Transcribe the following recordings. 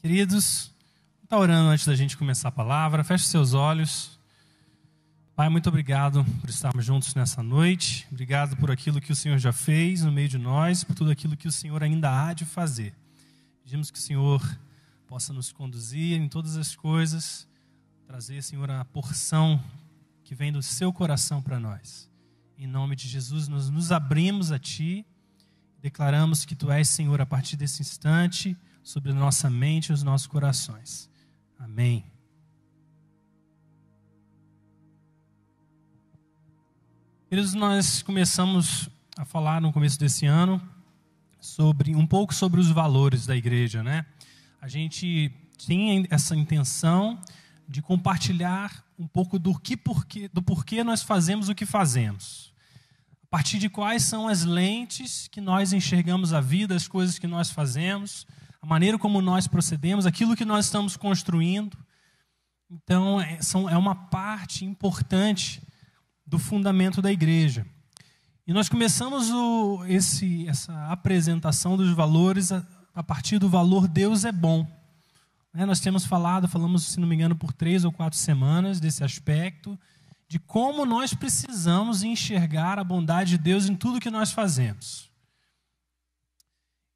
Queridos, está orando antes da gente começar a palavra, feche seus olhos. Pai, muito obrigado por estarmos juntos nessa noite. Obrigado por aquilo que o Senhor já fez no meio de nós, por tudo aquilo que o Senhor ainda há de fazer. Pedimos que o Senhor possa nos conduzir em todas as coisas, trazer, Senhor, a porção que vem do seu coração para nós. Em nome de Jesus, nós nos abrimos a Ti, declaramos que Tu és, Senhor, a partir desse instante, sobre a nossa mente e os nossos corações. Amém. Queridos, nós começamos a falar no começo desse ano um pouco sobre os valores da igreja, né? A gente tem essa intenção de compartilhar um pouco do porquê nós fazemos o que fazemos. A partir de quais são as lentes que nós enxergamos a vida, as coisas que nós fazemos, a maneira como nós procedemos, aquilo que nós estamos construindo. Então, é uma parte importante do fundamento da igreja. E nós começamos essa apresentação dos valores a partir do valor Deus é bom. Nós falamos, se não me engano, por 3 ou 4 semanas desse aspecto, de como nós precisamos enxergar a bondade de Deus em tudo que nós fazemos.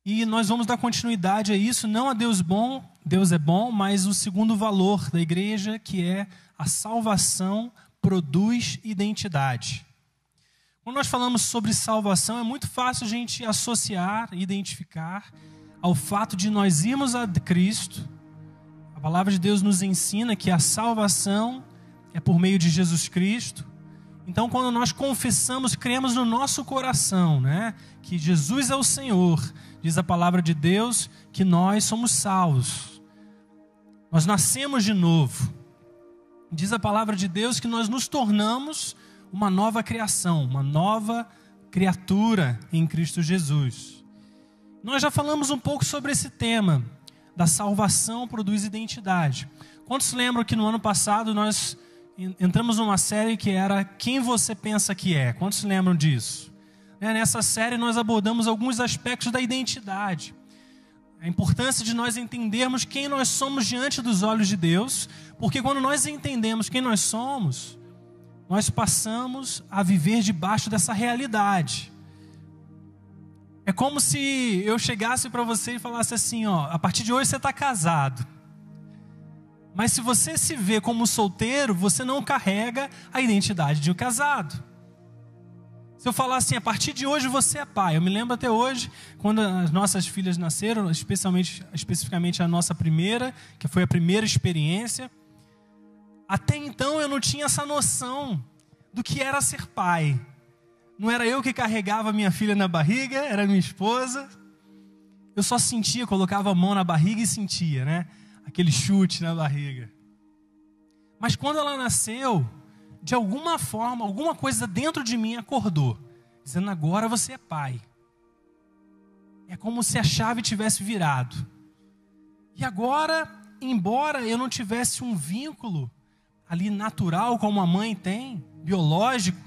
E nós vamos dar continuidade a isso, não a Deus bom, Deus é bom, mas o segundo valor da igreja, que é a salvação produz identidade. Quando nós falamos sobre salvação, é muito fácil a gente associar, identificar ao fato de nós irmos a Cristo. A palavra de Deus nos ensina que a salvação é por meio de Jesus Cristo. Então, quando nós confessamos, cremos no nosso coração, né, que Jesus é o Senhor, diz a palavra de Deus que nós somos salvos. Nós nascemos de novo. Diz a palavra de Deus que nós nos tornamos uma nova criação, uma nova criatura em Cristo Jesus. Nós já falamos um pouco sobre esse tema, da salvação produz identidade. Quantos lembram que no ano passado nós entramos numa série que era Quem Você Pensa Que É? Quantos lembram disso? Nessa série nós abordamos alguns aspectos da identidade. A importância de nós entendermos quem nós somos diante dos olhos de Deus, porque quando nós entendemos quem nós somos, nós passamos a viver debaixo dessa realidade. É como se eu chegasse para você e falasse assim, a partir de hoje você está casado. Mas se você se vê como solteiro, você não carrega a identidade de um casado. Se eu falar assim, a partir de hoje você é pai. Eu me lembro até hoje, quando as nossas filhas nasceram, especificamente a nossa primeira, que foi a primeira experiência. Até então eu não tinha essa noção do que era ser pai. Não era eu que carregava minha filha na barriga, era minha esposa. Eu só sentia, colocava a mão na barriga e sentia, né? Aquele chute na barriga. Mas quando ela nasceu, de alguma forma, alguma coisa dentro de mim acordou, dizendo, agora você é pai. É como se a chave tivesse virado. E agora, embora eu não tivesse um vínculo ali natural, como a mãe tem, biológico,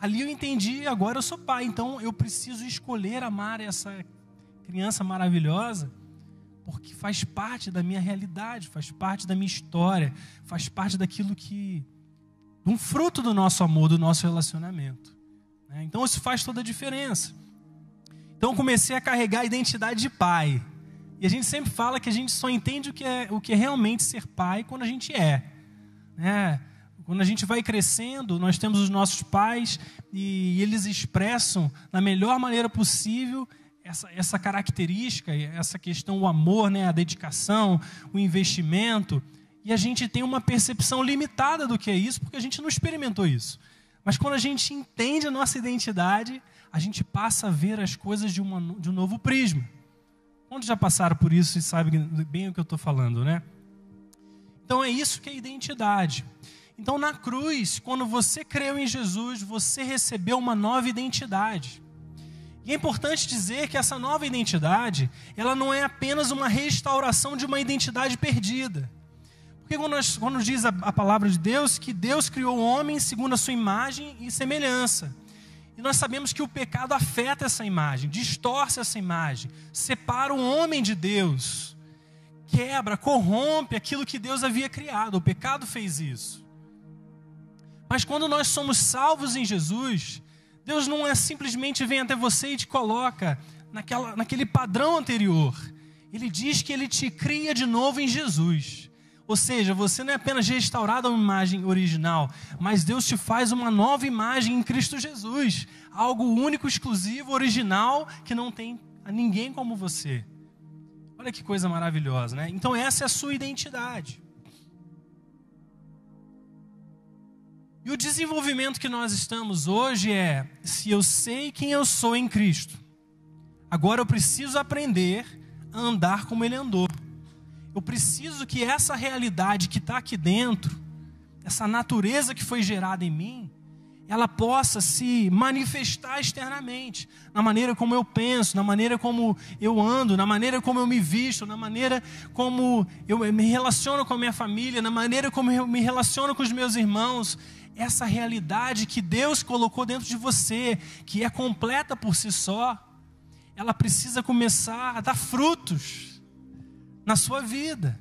ali eu entendi, agora eu sou pai, então eu preciso escolher amar essa criança maravilhosa, porque faz parte da minha realidade, faz parte da minha história, faz parte daquilo que... um fruto do nosso amor, do nosso relacionamento. Então isso faz toda a diferença. Então eu comecei a carregar a identidade de pai. E a gente sempre fala que a gente só entende o que é realmente ser pai quando a gente é. Quando a gente vai crescendo, nós temos os nossos pais e eles expressam da melhor maneira possível essa característica, essa questão, o amor, a dedicação, o investimento. E a gente tem uma percepção limitada do que é isso, porque a gente não experimentou isso. Mas quando a gente entende a nossa identidade, a gente passa a ver as coisas de um novo prisma. Quantos já passaram por isso e sabem bem o que eu estou falando, né? Então é isso que é identidade. Então na cruz, quando você creu em Jesus, você recebeu uma nova identidade. E é importante dizer que essa nova identidade, ela não é apenas uma restauração de uma identidade perdida. Porque quando diz a palavra de Deus, que Deus criou o homem segundo a sua imagem e semelhança. E nós sabemos que o pecado afeta essa imagem, distorce essa imagem, separa o homem de Deus. quebra, corrompe aquilo que Deus havia criado. O pecado fez isso. Mas quando nós somos salvos em Jesus, Deus não é simplesmente vem até você e te coloca naquele padrão anterior. Ele diz que Ele te cria de novo em Jesus. Ou seja, você não é apenas restaurado a uma imagem original, mas Deus te faz uma nova imagem em Cristo Jesus. Algo único, exclusivo, original, que não tem a ninguém como você. Olha que coisa maravilhosa, né? Então essa é a sua identidade. E o desenvolvimento que nós estamos hoje é, se eu sei quem eu sou em Cristo, agora eu preciso aprender a andar como Ele andou. Eu preciso que essa realidade que está aqui dentro, essa natureza que foi gerada em mim, ela possa se manifestar externamente, na maneira como eu penso, na maneira como eu ando, na maneira como eu me visto, na maneira como eu me relaciono com a minha família, na maneira como eu me relaciono com os meus irmãos. Essa realidade que Deus colocou dentro de você, que é completa por si só, ela precisa começar a dar frutos na sua vida.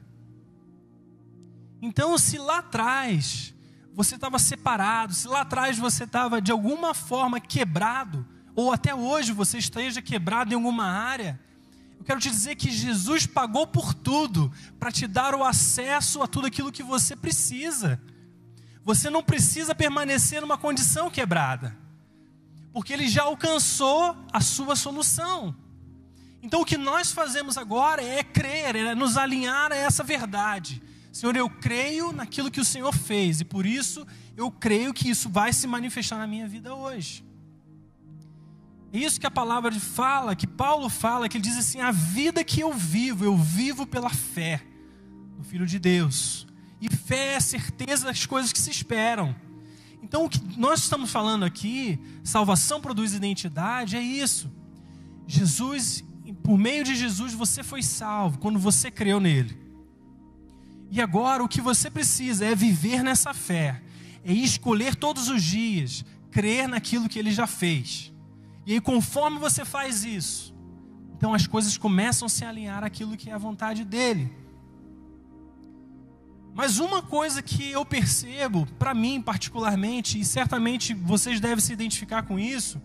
Então, se lá atrás você estava separado, se lá atrás você estava de alguma forma quebrado, ou até hoje você esteja quebrado em alguma área, eu quero te dizer que Jesus pagou por tudo, para te dar o acesso a tudo aquilo que você precisa. Você não precisa permanecer numa condição quebrada, porque Ele já alcançou a sua solução. Então o que nós fazemos agora é crer, é nos alinhar a essa verdade. Senhor, eu creio naquilo que o Senhor fez, e por isso eu creio que isso vai se manifestar na minha vida hoje. É isso que a palavra fala, que Paulo fala, que ele diz assim: a vida que eu vivo pela fé no Filho de Deus. E fé é a certeza das coisas que se esperam. Então o que nós estamos falando aqui, salvação produz identidade, é isso. Jesus, por meio de Jesus você foi salvo, quando você creu nele. E agora o que você precisa é viver nessa fé, é escolher todos os dias, crer naquilo que Ele já fez. E aí conforme você faz isso, então as coisas começam a se alinhar àquilo que é a vontade dEle. Mas uma coisa que eu percebo, para mim particularmente, e certamente vocês devem se identificar com isso,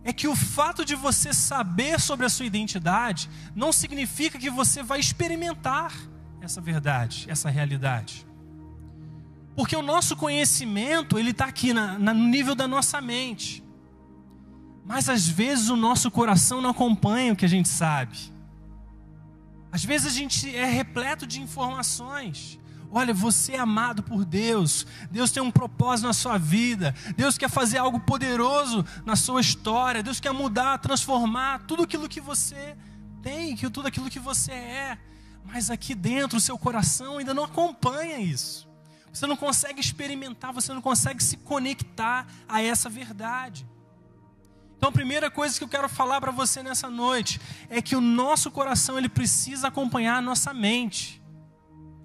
é que o fato de você saber sobre a sua identidade não significa que você vai experimentar essa verdade, essa realidade. Porque o nosso conhecimento, ele está aqui no nível da nossa mente. Mas às vezes o nosso coração não acompanha o que a gente sabe. Às vezes a gente é repleto de informações. Olha, você é amado por Deus. Deus tem um propósito na sua vida. Deus quer fazer algo poderoso na sua história. Deus quer mudar, transformar tudo aquilo que você tem, tudo aquilo que você é. Mas aqui dentro o seu coração ainda não acompanha isso. Você não consegue experimentar, você não consegue se conectar a essa verdade. Então a primeira coisa que eu quero falar para você nessa noite é que o nosso coração ele precisa acompanhar a nossa mente.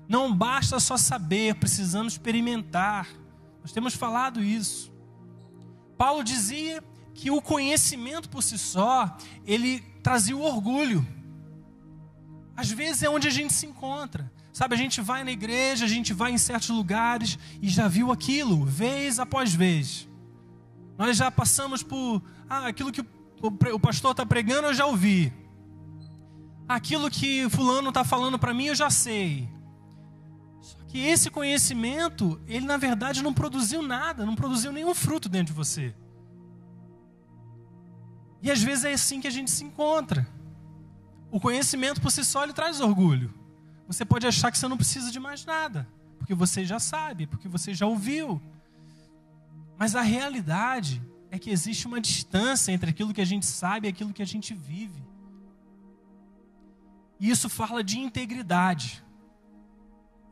Não basta só saber, precisamos experimentar. Nós temos falado isso. Paulo dizia que o conhecimento por si só, ele trazia o orgulho. Às vezes é onde a gente se encontra. Sabe, a gente vai na igreja, a gente vai em certos lugares e já viu aquilo, vez após vez. Nós já passamos por, aquilo que o pastor está pregando eu já ouvi. Aquilo que fulano está falando para mim eu já sei. Só que esse conhecimento, ele na verdade não produziu nada, não produziu nenhum fruto dentro de você. E às vezes é assim que a gente se encontra. O conhecimento por si só ele traz orgulho. Você pode achar que você não precisa de mais nada, porque você já sabe, porque você já ouviu. Mas a realidade é que existe uma distância entre aquilo que a gente sabe e aquilo que a gente vive. E isso fala de integridade.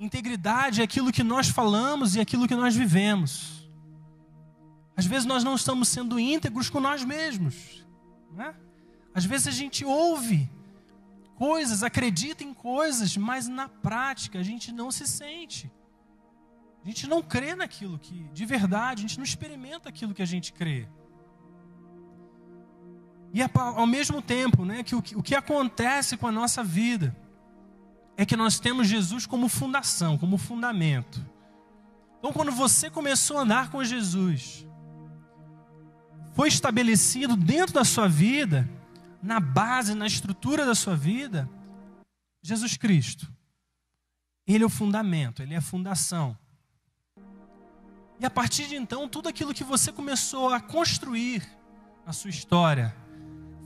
Integridade é aquilo que nós falamos e aquilo que nós vivemos. Às vezes nós não estamos sendo íntegros com nós mesmos, né? Às vezes a gente ouve coisas, acredita em coisas, mas na prática a gente não se sente. A gente não crê naquilo que, de verdade, a gente não experimenta aquilo que a gente crê. E ao mesmo tempo, né, que o que acontece com a nossa vida é que nós temos Jesus como fundação, como fundamento. Então, quando você começou a andar com Jesus, foi estabelecido dentro da sua vida, na base, na estrutura da sua vida, Jesus Cristo. Ele é o fundamento, Ele é a fundação. E a partir de então, tudo aquilo que você começou a construir na sua história,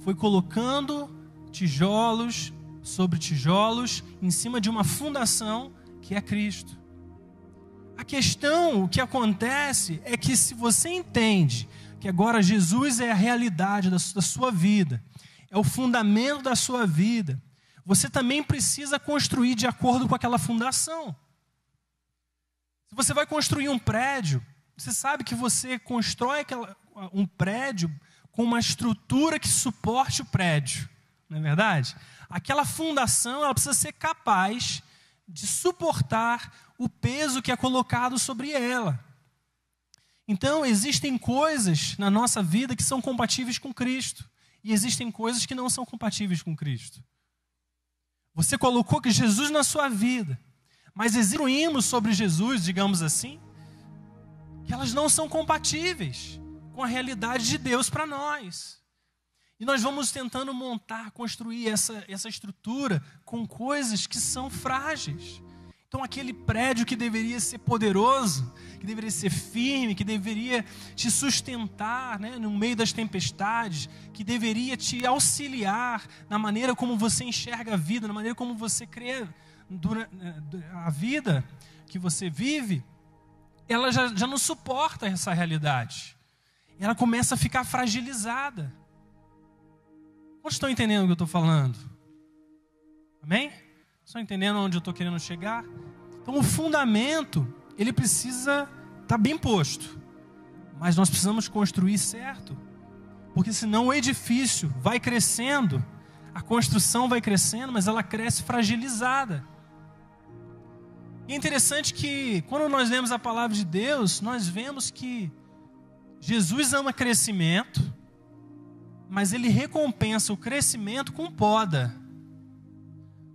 foi colocando tijolos sobre tijolos em cima de uma fundação que é Cristo. A questão, o que acontece é que se você entende que agora Jesus é a realidade da sua vida, é o fundamento da sua vida, você também precisa construir de acordo com aquela fundação. Se você vai construir um prédio, você sabe que você constrói um prédio com uma estrutura que suporte o prédio, não é verdade? Aquela fundação, ela precisa ser capaz de suportar o peso que é colocado sobre ela. Então, existem coisas na nossa vida que são compatíveis com Cristo, e existem coisas que não são compatíveis com Cristo. Você colocou que Jesus na sua vida, mas existem sobre Jesus, digamos assim, que elas não são compatíveis com a realidade de Deus para nós. E nós vamos tentando montar, construir essa estrutura com coisas que são frágeis. Então aquele prédio que deveria ser poderoso, que deveria ser firme, que deveria te sustentar, né, no meio das tempestades, que deveria te auxiliar na maneira como você enxerga a vida, na maneira como você crê a vida que você vive, ela já não suporta essa realidade. Ela começa a ficar fragilizada. Quantos estão entendendo o que eu estou falando? Amém? Estão entendendo onde eu estou querendo chegar? Então o fundamento, ele precisa estar bem posto. Mas nós precisamos construir certo. Porque senão o edifício vai crescendo, a construção vai crescendo, mas ela cresce fragilizada. E é interessante que quando nós lemos a palavra de Deus, nós vemos que Jesus ama crescimento, mas Ele recompensa o crescimento com poda.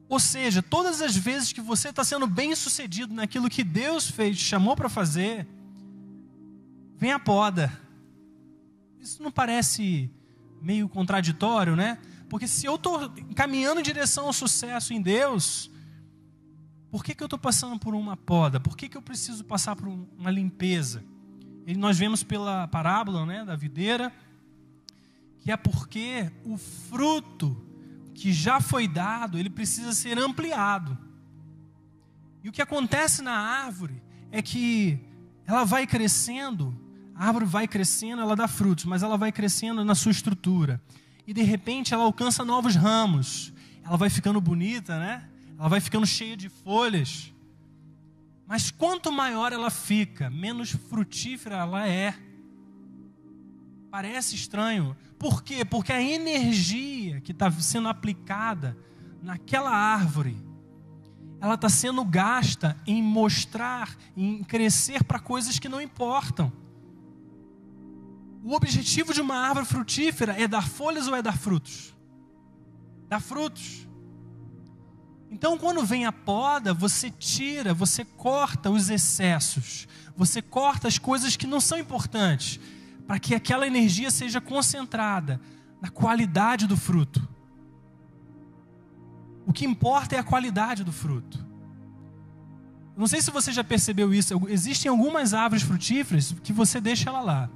Ou seja, todas as vezes que você está sendo bem sucedido naquilo que Deus fez, te chamou para fazer, vem a poda. Isso não parece meio contraditório, né? Porque se eu estou caminhando em direção ao sucesso em Deus, por que eu estou passando por uma poda? Por que eu preciso passar por uma limpeza? E nós vemos pela parábola, né, da videira, que é porque o fruto que já foi dado, ele precisa ser ampliado. E o que acontece na árvore é que ela vai crescendo, a árvore vai crescendo, ela dá frutos, mas ela vai crescendo na sua estrutura. E de repente ela alcança novos ramos, ela vai ficando bonita, né? Ela vai ficando cheia de folhas. Mas quanto maior ela fica, menos frutífera ela é. Parece estranho. Por quê? Porque a energia que está sendo aplicada naquela árvore, ela está sendo gasta em mostrar, em crescer para coisas que não importam. O objetivo de uma árvore frutífera é dar folhas ou é dar frutos? Dar frutos. Então, quando vem a poda, você tira, você corta os excessos, você corta as coisas que não são importantes, para que aquela energia seja concentrada na qualidade do fruto. O que importa é a qualidade do fruto. Não sei se você já percebeu isso, existem algumas árvores frutíferas que você deixa ela lá,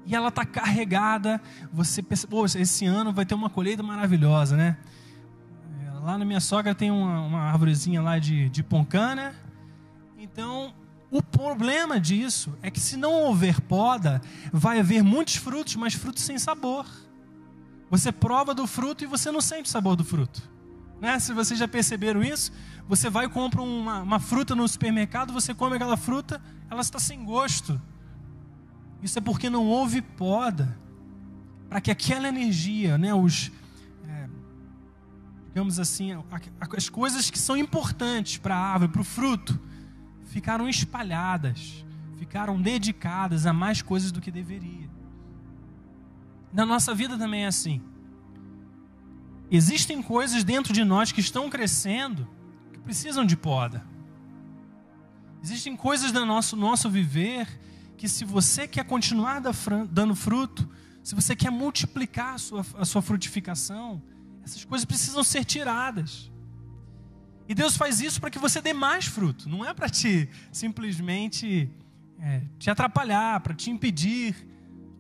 e ela está carregada, você pensa, poxa, esse ano vai ter uma colheita maravilhosa, né? Lá na minha sogra tem uma árvorezinha lá de poncana. Então, o problema disso é que se não houver poda, vai haver muitos frutos, mas frutos sem sabor. Você prova do fruto e você não sente o sabor do fruto, né? Se vocês já perceberam isso, você vai e compra uma fruta no supermercado, você come aquela fruta, ela está sem gosto. Isso é porque não houve poda, para que aquela energia, né, digamos assim, as coisas que são importantes para a árvore, para o fruto, ficaram espalhadas, ficaram dedicadas a mais coisas do que deveria. Na nossa vida também é assim. Existem coisas dentro de nós que estão crescendo precisam de poda. Existem coisas do nosso viver que, se você quer continuar dando fruto, se você quer multiplicar a sua frutificação, essas coisas precisam ser tiradas. E Deus faz isso para que você dê mais fruto. Não é para te simplesmente te atrapalhar, para te impedir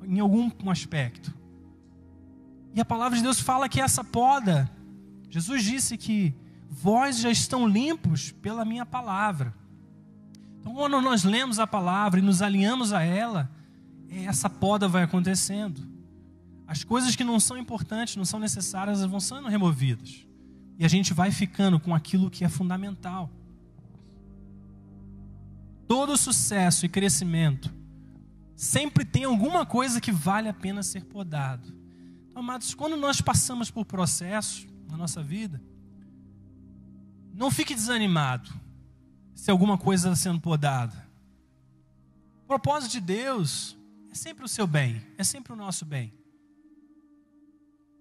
em algum aspecto. E a palavra de Deus fala que essa poda, Jesus disse que vós já estão limpos pela minha palavra. Então, quando nós lemos a palavra e nos alinhamos a ela, essa poda vai acontecendo. As coisas que não são importantes, não são necessárias, vão sendo removidas. E a gente vai ficando com aquilo que é fundamental. Todo sucesso e crescimento sempre tem alguma coisa que vale a pena ser podado. Então, amados, quando nós passamos por processos na nossa vida, não fique desanimado se alguma coisa está sendo podada. O propósito de Deus é sempre o seu bem, é sempre o nosso bem.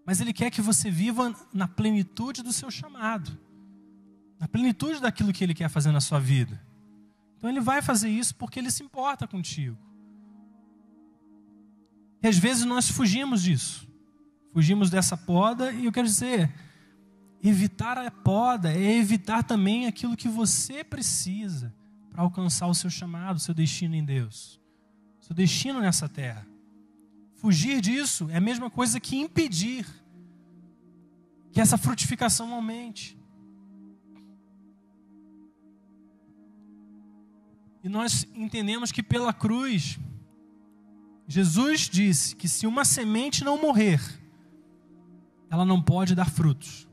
Mas Ele quer que você viva na plenitude do seu chamado, na plenitude daquilo que Ele quer fazer na sua vida. Então Ele vai fazer isso porque Ele se importa contigo. E às vezes nós fugimos disso, fugimos dessa poda, e eu quero dizer, evitar a poda é evitar também aquilo que você precisa para alcançar o seu chamado, o seu destino em Deus, o seu destino nessa terra. Fugir disso é a mesma coisa que impedir que essa frutificação aumente. E nós entendemos que pela cruz, Jesus disse que se uma semente não morrer, ela não pode dar frutos.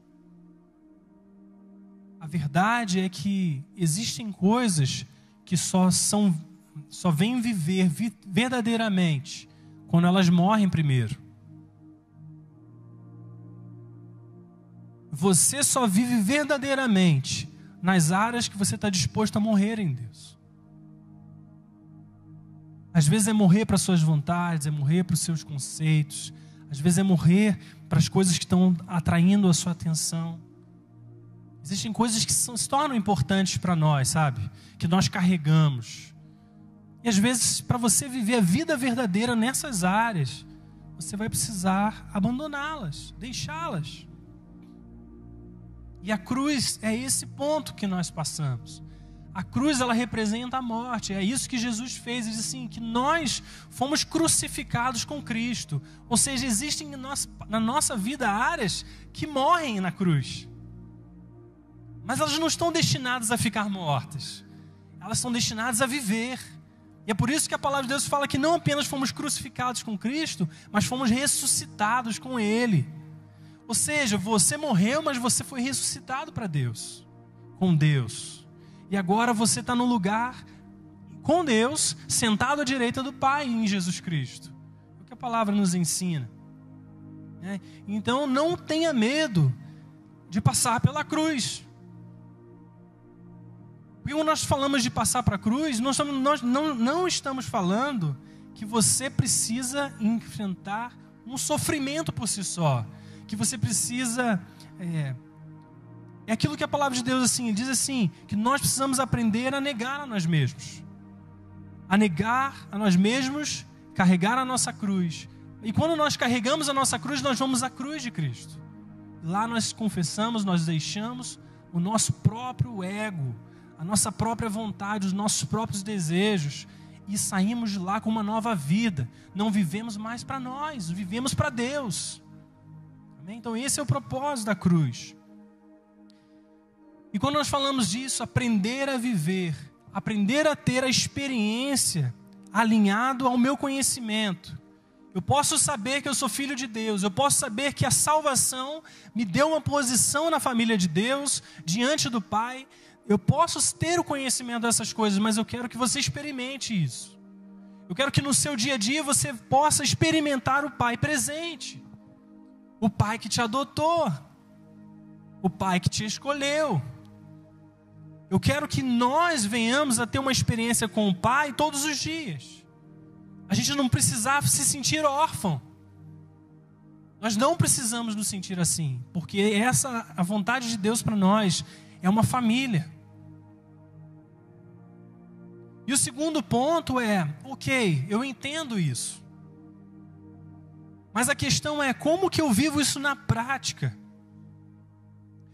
A verdade é que existem coisas que só vêm viver verdadeiramente quando elas morrem primeiro. Você só vive verdadeiramente nas áreas que você está disposto a morrer em Deus. Às vezes é morrer para as suas vontades, é morrer para os seus conceitos, às vezes é morrer para as coisas que estão atraindo a sua atenção. Existem coisas que se tornam importantes para nós, sabe? Que nós carregamos. E às vezes, para você viver a vida verdadeira nessas áreas, você vai precisar abandoná-las, deixá-las. E a cruz é esse ponto que nós passamos. A cruz, ela representa a morte. É isso que Jesus fez. Ele diz assim, que nós fomos crucificados com Cristo. Ou seja, existem na nossa vida áreas que morrem na cruz. Mas elas não estão destinadas a ficar mortas. Elas são destinadas a viver. E é por isso que a palavra de Deus fala que não apenas fomos crucificados com Cristo, mas fomos ressuscitados com Ele. Ou seja, você morreu, mas você foi ressuscitado para Deus, com Deus. E agora você está no lugar com Deus, sentado à direita do Pai em Jesus Cristo. É o que a palavra nos ensina. Então não tenha medo de passar pela cruz. Porque quando nós falamos de passar para a cruz, nós não estamos falando que você precisa enfrentar um sofrimento por si só. Que você precisa... É aquilo que a palavra de Deus diz assim, que nós precisamos aprender a negar a nós mesmos. A negar a nós mesmos, carregar a nossa cruz. E quando nós carregamos a nossa cruz, nós vamos à cruz de Cristo. Lá nós confessamos, nós deixamos o nosso próprio ego, a nossa própria vontade, os nossos próprios desejos, e saímos de lá com uma nova vida. Não vivemos mais para nós, vivemos para Deus. Amém? Então esse é o propósito da cruz. E quando nós falamos disso, aprender a viver, aprender a ter a experiência alinhado ao meu conhecimento. Eu posso saber que eu sou filho de Deus, eu posso saber que a salvação me deu uma posição na família de Deus, diante do Pai. Eu posso ter o conhecimento dessas coisas, mas eu quero que você experimente isso. Eu quero que no seu dia a dia você possa experimentar o Pai presente. O Pai que te adotou. O Pai que te escolheu. Eu quero que nós venhamos a ter uma experiência com o Pai todos os dias. A gente não precisava se sentir órfão. Nós não precisamos nos sentir assim, porque a vontade de Deus para nós é uma família. E o segundo ponto é, ok, eu entendo isso. Mas a questão é, como que eu vivo isso na prática?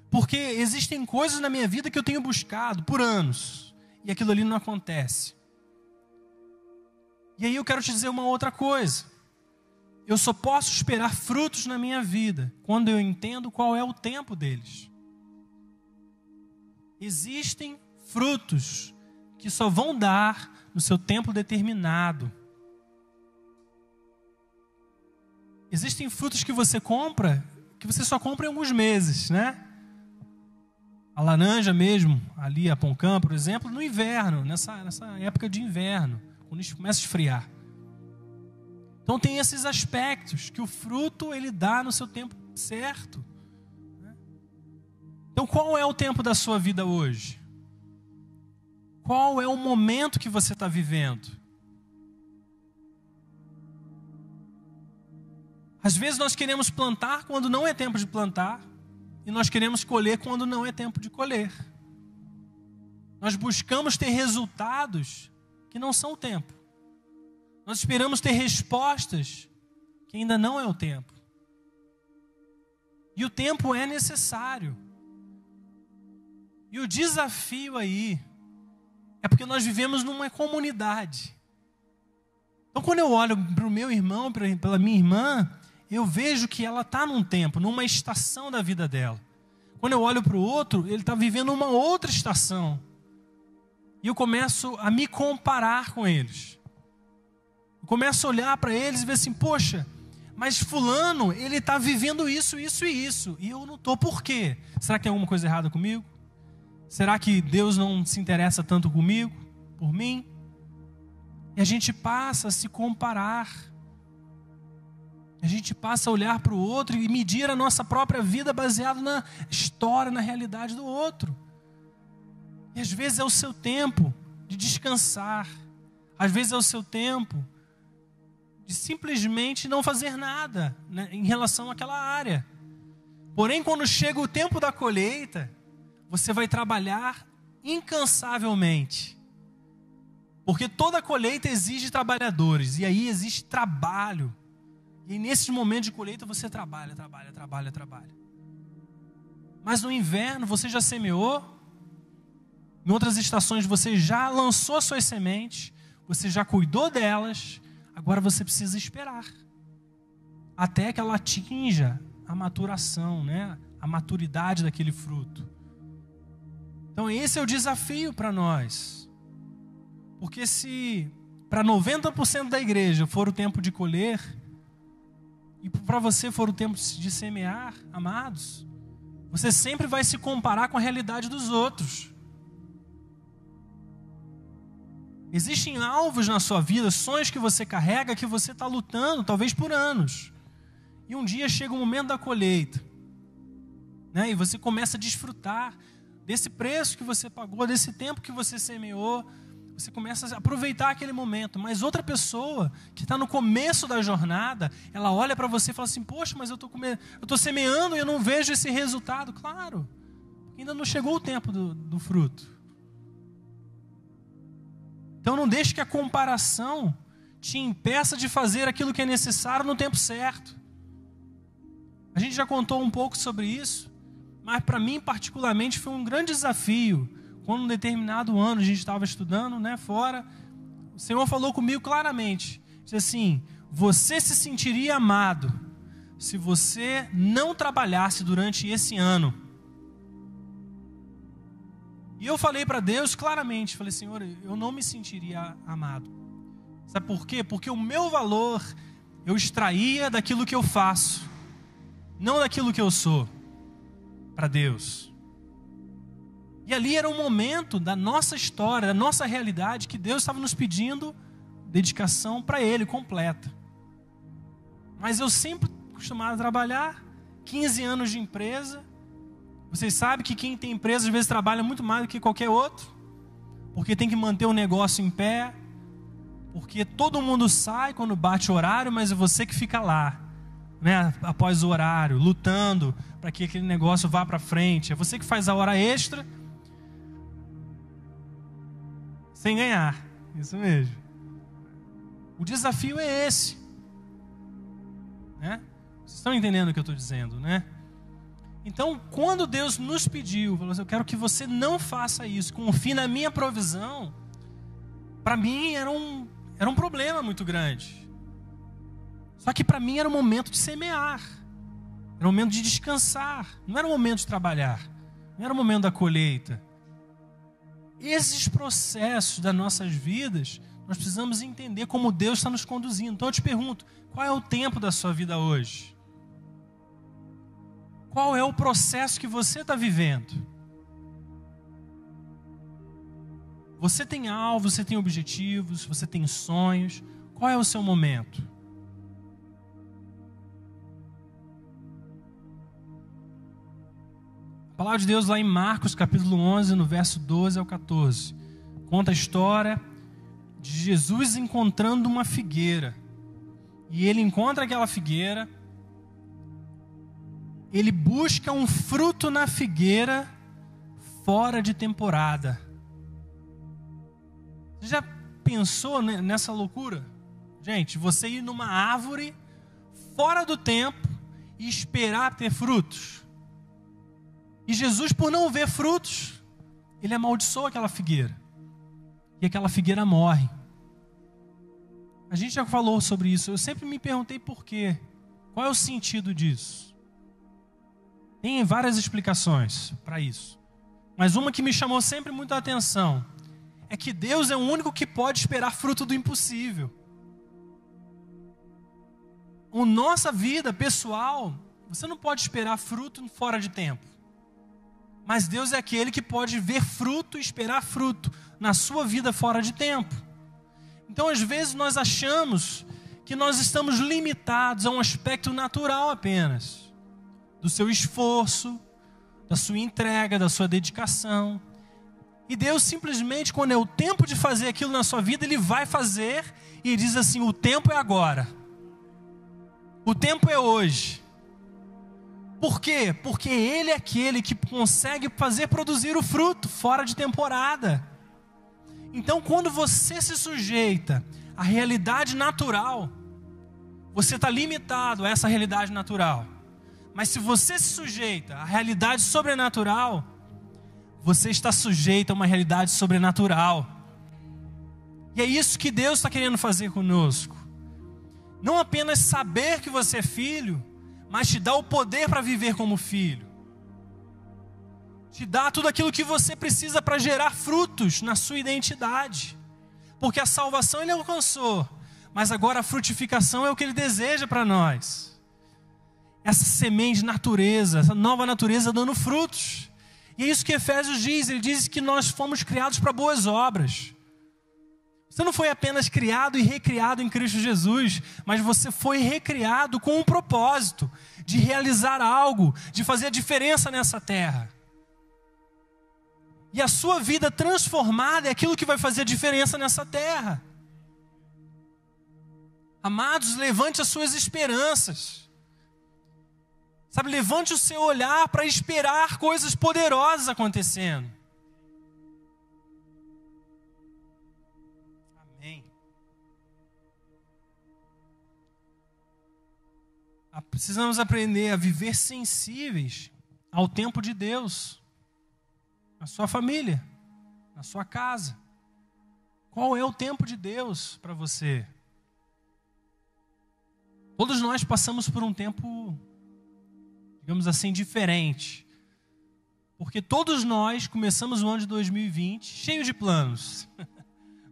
Porque existem coisas na minha vida que eu tenho buscado por anos, e aquilo ali não acontece. E aí eu quero te dizer uma outra coisa. Eu só posso esperar frutos na minha vida quando eu entendo qual é o tempo deles. Existem frutos que só vão dar no seu tempo determinado. Existem frutos que você compra, que você só compra em alguns meses, né? A laranja mesmo, ali a Poncã, por exemplo, no inverno, nessa época de inverno, quando isso começa a esfriar. Então tem esses aspectos que o fruto ele dá no seu tempo certo. Então qual é o tempo da sua vida hoje? Qual é o momento que você está vivendo? Às vezes nós queremos plantar quando não é tempo de plantar, e nós queremos colher quando não é tempo de colher. Nós buscamos ter resultados que não são o tempo. Nós esperamos ter respostas que ainda não é o tempo. E o tempo é necessário. E o desafio aí é porque nós vivemos numa comunidade. Então quando eu olho para o meu irmão, pela minha irmã, eu vejo que ela está num tempo, numa estação da vida dela. Quando eu olho para o outro, ele está vivendo uma outra estação. E eu começo a me comparar com eles. Eu começo a olhar para eles e ver assim, poxa, mas fulano, ele está vivendo isso, isso e isso. E eu não estou, por quê? Será que tem alguma coisa errada comigo? Será que Deus não se interessa tanto comigo, por mim? E a gente passa a se comparar. A gente passa a olhar para o outro e medir a nossa própria vida baseado na história, na realidade do outro. E às vezes é o seu tempo de descansar. Às vezes é o seu tempo de simplesmente não fazer nada, né, em relação àquela área. Porém, quando chega o tempo da colheita, você vai trabalhar incansavelmente. Porque toda colheita exige trabalhadores. E aí existe trabalho. E nesse momento de colheita você trabalha. Mas no inverno você já semeou. Em outras estações você já lançou suas sementes. Você já cuidou delas. Agora você precisa esperar. Até que ela atinja a maturação, né? A maturidade daquele fruto. Então esse é o desafio para nós. Porque se para 90% da igreja for o tempo de colher, e para você for o tempo de semear, amados, você sempre vai se comparar com a realidade dos outros. Existem alvos na sua vida, sonhos que você carrega, que você está lutando, talvez por anos. E um dia chega o momento da colheita, né? E você começa a desfrutar desse preço que você pagou, desse tempo que você semeou. Você começa a aproveitar aquele momento. Mas outra pessoa que está no começo da jornada, ela olha para você e fala assim, poxa, mas eu estou semeando e eu não vejo esse resultado. Claro, ainda não chegou o tempo do fruto. Então não deixe que a comparação te impeça de fazer aquilo que é necessário no tempo certo. A gente já contou um pouco sobre isso, mas para mim particularmente foi um grande desafio. Quando um determinado ano a gente estava estudando, né, fora, o Senhor falou comigo claramente, disse assim, você se sentiria amado se você não trabalhasse durante esse ano. E eu falei para Deus claramente, falei, Senhor, eu não me sentiria amado. Sabe por quê? Porque o meu valor eu extraía daquilo que eu faço, não daquilo que eu sou, para Deus. E ali era um momento da nossa história, da nossa realidade, que Deus estava nos pedindo dedicação para Ele, completa. Mas eu sempre costumava trabalhar, 15 anos de empresa. Vocês sabem que quem tem empresa às vezes trabalha muito mais do que qualquer outro, porque tem que manter o negócio em pé, porque todo mundo sai quando bate o horário, mas é você que fica lá, né, após o horário, lutando para que aquele negócio vá para frente. É você que faz a hora extra sem ganhar. Isso mesmo. O desafio é esse. Né? Vocês estão entendendo o que eu estou dizendo, né? Então, quando Deus nos pediu, falou assim, eu quero que você não faça isso, confie na minha provisão, para mim era um problema muito grande. Só que para mim era um momento de semear, era um momento de descansar, não era um momento de trabalhar, não era um momento da colheita. Esses processos das nossas vidas, nós precisamos entender como Deus está nos conduzindo. Então eu te pergunto, qual é o tempo da sua vida hoje? Qual é o processo que você está vivendo? Você tem alvos, você tem objetivos, você tem sonhos. Qual é o seu momento? A palavra de Deus lá em Marcos capítulo 11, no verso 12 ao 14, conta a história de Jesus encontrando uma figueira. E ele encontra aquela figueira, ele busca um fruto na figueira fora de temporada. Você já pensou nessa loucura? Gente, você ir numa árvore fora do tempo e esperar ter frutos. E Jesus, por não ver frutos, ele amaldiçoa aquela figueira. E aquela figueira morre. A gente já falou sobre isso. Eu sempre me perguntei por quê. Qual é o sentido disso? Tem várias explicações para isso. Mas uma que me chamou sempre muito a atenção é que Deus é o único que pode esperar fruto do impossível. A nossa vida pessoal, você não pode esperar fruto fora de tempo. Mas Deus é aquele que pode ver fruto e esperar fruto na sua vida fora de tempo. Então, às vezes, nós achamos que nós estamos limitados a um aspecto natural apenas. Do seu esforço, da sua entrega, da sua dedicação. E Deus simplesmente, quando é o tempo de fazer aquilo na sua vida, Ele vai fazer e diz assim, o tempo é agora. O tempo é hoje. Por quê? Porque Ele é aquele que consegue fazer produzir o fruto fora de temporada. Então, quando você se sujeita à realidade natural, você está limitado a essa realidade natural. Mas se você se sujeita à realidade sobrenatural, você está sujeito a uma realidade sobrenatural. E é isso que Deus está querendo fazer conosco. Não apenas saber que você é filho, mas te dar o poder para viver como filho. Te dá tudo aquilo que você precisa para gerar frutos na sua identidade. Porque a salvação Ele alcançou, mas agora a frutificação é o que Ele deseja para nós. Essa semente de natureza, essa nova natureza dando frutos. E é isso que Efésios diz, ele diz que nós fomos criados para boas obras. Você não foi apenas criado e recriado em Cristo Jesus, mas você foi recriado com um propósito de realizar algo, de fazer a diferença nessa terra. E a sua vida transformada é aquilo que vai fazer a diferença nessa terra. Amados, levante as suas esperanças. Sabe, levante o seu olhar para esperar coisas poderosas acontecendo. Amém. Precisamos aprender a viver sensíveis ao tempo de Deus. Na sua família, na sua casa. Qual é o tempo de Deus para você? Todos nós passamos por um tempo, digamos assim, diferente. Porque todos nós começamos o ano de 2020 cheio de planos.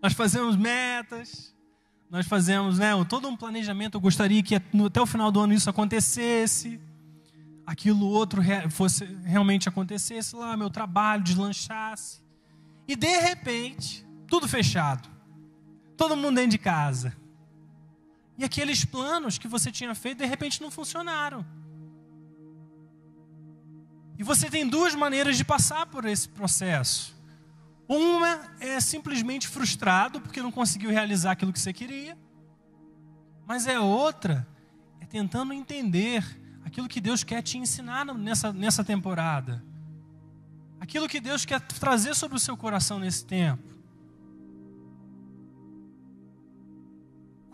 Nós fazemos metas, nós fazemos todo um planejamento. Eu gostaria que até o final do ano isso acontecesse. Aquilo outro fosse realmente acontecesse lá, meu trabalho deslanchasse. E de repente, tudo fechado. Todo mundo dentro de casa. E aqueles planos que você tinha feito, de repente não funcionaram. E você tem duas maneiras de passar por esse processo. Uma é simplesmente frustrado, porque não conseguiu realizar aquilo que você queria. Mas a outra é tentando entender aquilo que Deus quer te ensinar nessa temporada. Aquilo que Deus quer trazer sobre o seu coração nesse tempo.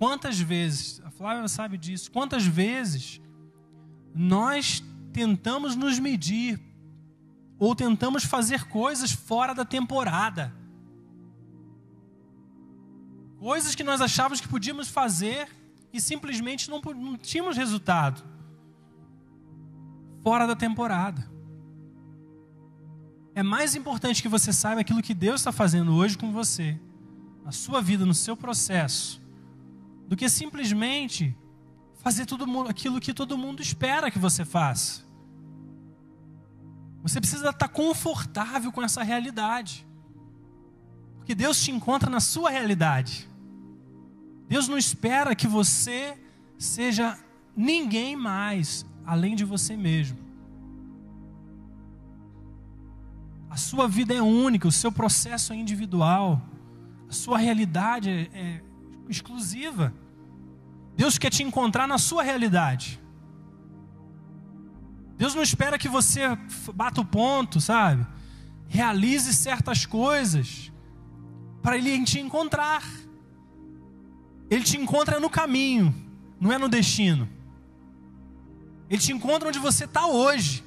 Quantas vezes, a Flávia sabe disso, quantas vezes nós tentamos nos medir ou tentamos fazer coisas fora da temporada. Coisas que nós achávamos que podíamos fazer e simplesmente não tínhamos resultado. Fora da temporada. É mais importante que você saiba aquilo que Deus está fazendo hoje com você, na sua vida, no seu processo, do que simplesmente fazer tudo aquilo que todo mundo espera que você faça. Você precisa estar confortável com essa realidade, porque Deus te encontra na sua realidade. Deus não espera que você seja ninguém mais além de você mesmo. A sua vida é única, o seu processo é individual, a sua realidade é exclusiva. Deus quer te encontrar na sua realidade. Deus não espera que você bata o ponto, sabe? Realize certas coisas para Ele te encontrar. Ele te encontra no caminho, não é no destino. Ele te encontra onde você está hoje,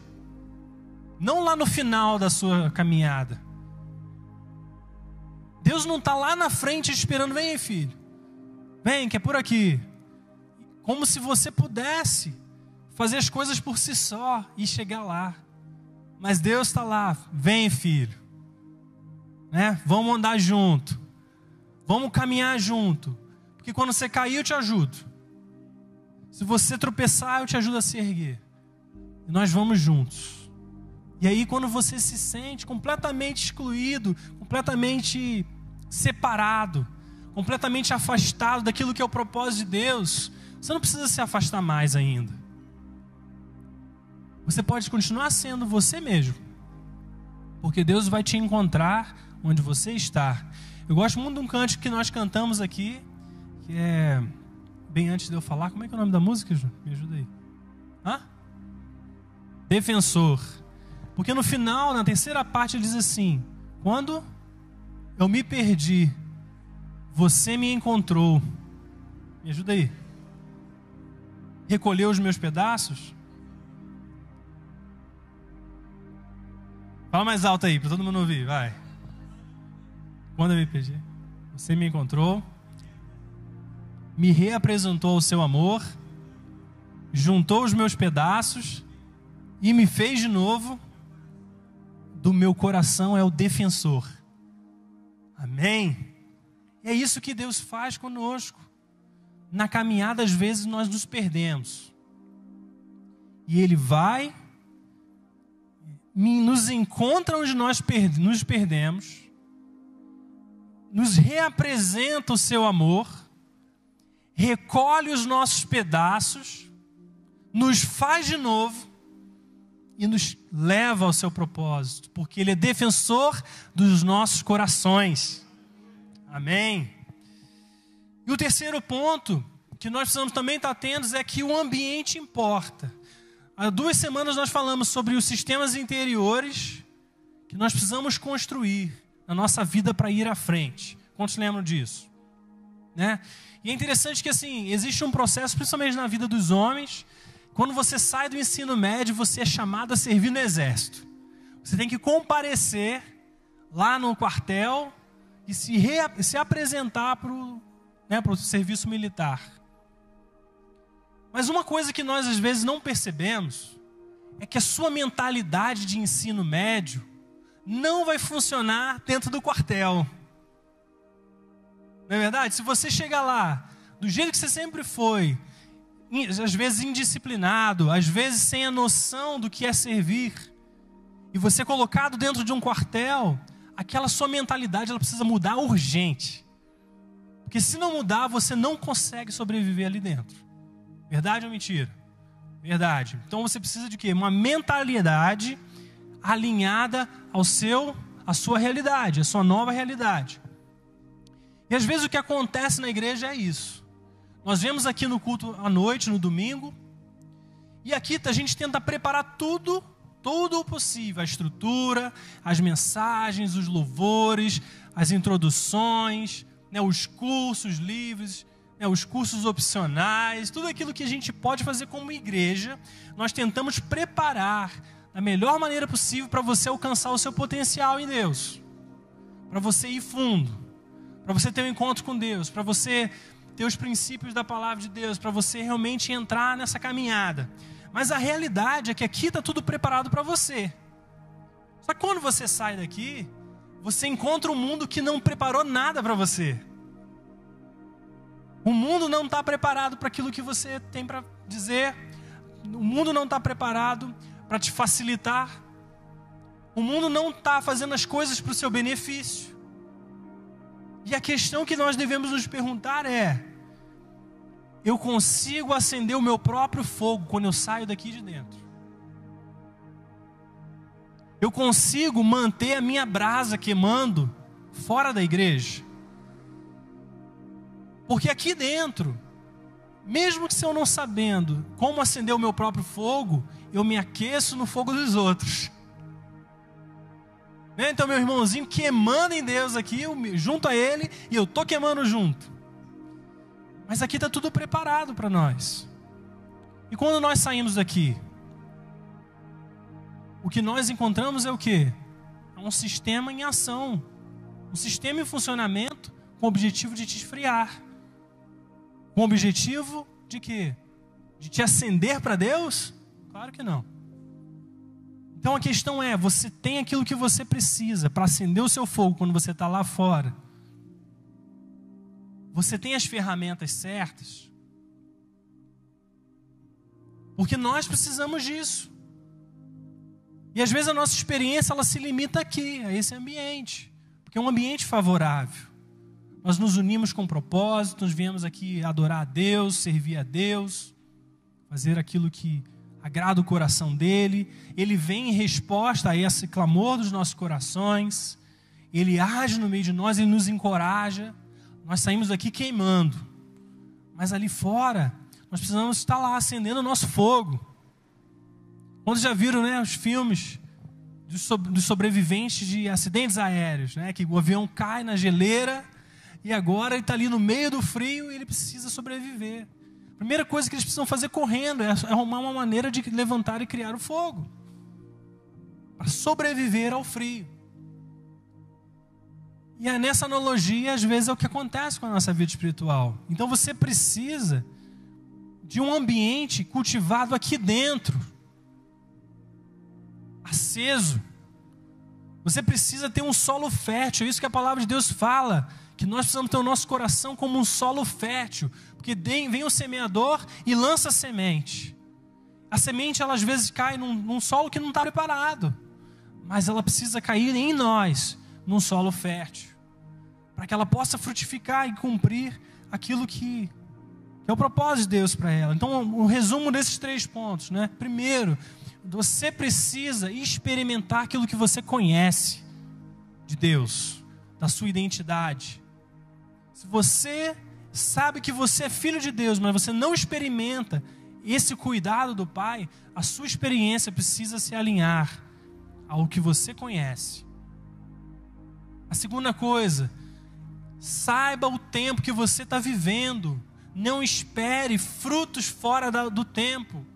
não lá no final da sua caminhada. Deus não está lá na frente esperando, vem aí, filho, vem que é por aqui. Como se você pudesse fazer as coisas por si só e chegar lá. Mas Deus está lá, vem, filho, né? Vamos andar junto, vamos caminhar junto, porque quando você cair eu te ajudo. Se você tropeçar eu te ajudo a se erguer. E nós vamos juntos. E aí quando você se sente completamente excluído, completamente separado, completamente afastado daquilo que é o propósito de Deus, você não precisa se afastar mais ainda. Você pode continuar sendo você mesmo, porque Deus vai te encontrar onde você está. Eu gosto muito de um cântico que nós cantamos aqui, que é, bem antes de eu falar, como é que é o nome da música, Ju? Me ajuda aí. Hã? Defensor. Porque no final, na terceira parte, ele diz assim: quando eu me perdi, você me encontrou. Me ajuda aí. Recolheu os meus pedaços. Fala mais alto aí, para todo mundo ouvir, vai. Quando eu me perdi, você me encontrou, me reapresentou ao seu amor, juntou os meus pedaços e me fez de novo. Do meu coração é o defensor. Amém? É isso que Deus faz conosco. Na caminhada, às vezes, nós nos perdemos. E Ele vai, nos encontra onde nós nos perdemos, nos reapresenta o seu amor, recolhe os nossos pedaços, nos faz de novo e nos leva ao seu propósito, porque Ele é defensor dos nossos corações. Amém? E o terceiro ponto que nós precisamos também estar atentos é que o ambiente importa. Há 2 semanas nós falamos sobre os sistemas interiores que nós precisamos construir na nossa vida para ir à frente. Quantos lembram disso? Né? E é interessante que assim, existe um processo, principalmente na vida dos homens. Quando você sai do ensino médio, você é chamado a servir no exército. Você tem que comparecer lá no quartel e se apresentar para o serviço militar. Mas uma coisa que nós às vezes não percebemos é que a sua mentalidade de ensino médio não vai funcionar dentro do quartel. Não é verdade? Se você chegar lá do jeito que você sempre foi, às vezes indisciplinado, às vezes sem a noção do que é servir, e você é colocado dentro de um quartel, aquela sua mentalidade ela precisa mudar urgente. Porque se não mudar, você não consegue sobreviver ali dentro. Verdade ou mentira? Verdade. Então você precisa de quê? Uma mentalidade alinhada à sua realidade, à sua nova realidade. E às vezes o que acontece na igreja é isso. Nós vemos aqui no culto à noite, no domingo, e aqui a gente tenta preparar tudo o possível, a estrutura, as mensagens, os louvores, as introduções, os cursos livres, os cursos opcionais, tudo aquilo que a gente pode fazer como igreja, nós tentamos preparar da melhor maneira possível para você alcançar o seu potencial em Deus, para você ir fundo, para você ter um encontro com Deus, para você ter os princípios da palavra de Deus, para você realmente entrar nessa caminhada. Mas a realidade é que aqui está tudo preparado para você. Só que quando você sai daqui, você encontra um mundo que não preparou nada para você. O mundo não está preparado para aquilo que você tem para dizer. O mundo não está preparado para te facilitar. O mundo não está fazendo as coisas para o seu benefício. E a questão que nós devemos nos perguntar é: eu consigo acender o meu próprio fogo quando eu saio daqui de dentro? Eu consigo manter a minha brasa queimando fora da igreja? Porque aqui dentro, mesmo que se eu não sabendo como acender o meu próprio fogo, eu me aqueço no fogo dos outros. Então meu irmãozinho queimando em Deus aqui, junto a ele, e eu estou queimando junto. Mas aqui está tudo preparado para nós. E quando nós saímos daqui, o que nós encontramos é o quê? É um sistema em ação. Um sistema em funcionamento com o objetivo de te esfriar. Com o objetivo de quê? De te acender para Deus? Claro que não. Então a questão é, você tem aquilo que você precisa para acender o seu fogo quando você está lá fora? Você tem as ferramentas certas? Porque nós precisamos disso. E às vezes a nossa experiência ela se limita aqui, a esse ambiente. Porque é um ambiente favorável. Nós nos unimos com propósito, nós viemos aqui adorar a Deus, servir a Deus, fazer aquilo que agrada o coração dele. Ele vem em resposta a esse clamor dos nossos corações. Ele age no meio de nós, ele nos encoraja. Nós saímos daqui queimando. Mas ali fora, nós precisamos estar lá acendendo o nosso fogo. Quando já viram, os filmes dos sobreviventes de acidentes aéreos, que o avião cai na geleira e agora ele está ali no meio do frio e ele precisa sobreviver. A primeira coisa que eles precisam fazer correndo é arrumar uma maneira de levantar e criar o fogo para sobreviver ao frio. E é nessa analogia, às vezes, é o que acontece com a nossa vida espiritual. Então você precisa de um ambiente cultivado aqui dentro, aceso. Você precisa ter um solo fértil. É isso que a palavra de Deus fala, que nós precisamos ter o nosso coração como um solo fértil, porque vem o semeador e lança a semente. A semente, ela às vezes cai num solo que não está preparado, mas ela precisa cair em nós, num solo fértil, para que ela possa frutificar e cumprir aquilo que é o propósito de Deus para ela. Então, o resumo desses 3 pontos, Primeiro, você precisa experimentar aquilo que você conhece de Deus, da sua identidade. Se você sabe que você é filho de Deus, mas você não experimenta esse cuidado do Pai, a sua experiência precisa se alinhar ao que você conhece. A segunda coisa, saiba o tempo que você está vivendo. Não espere frutos fora do tempo.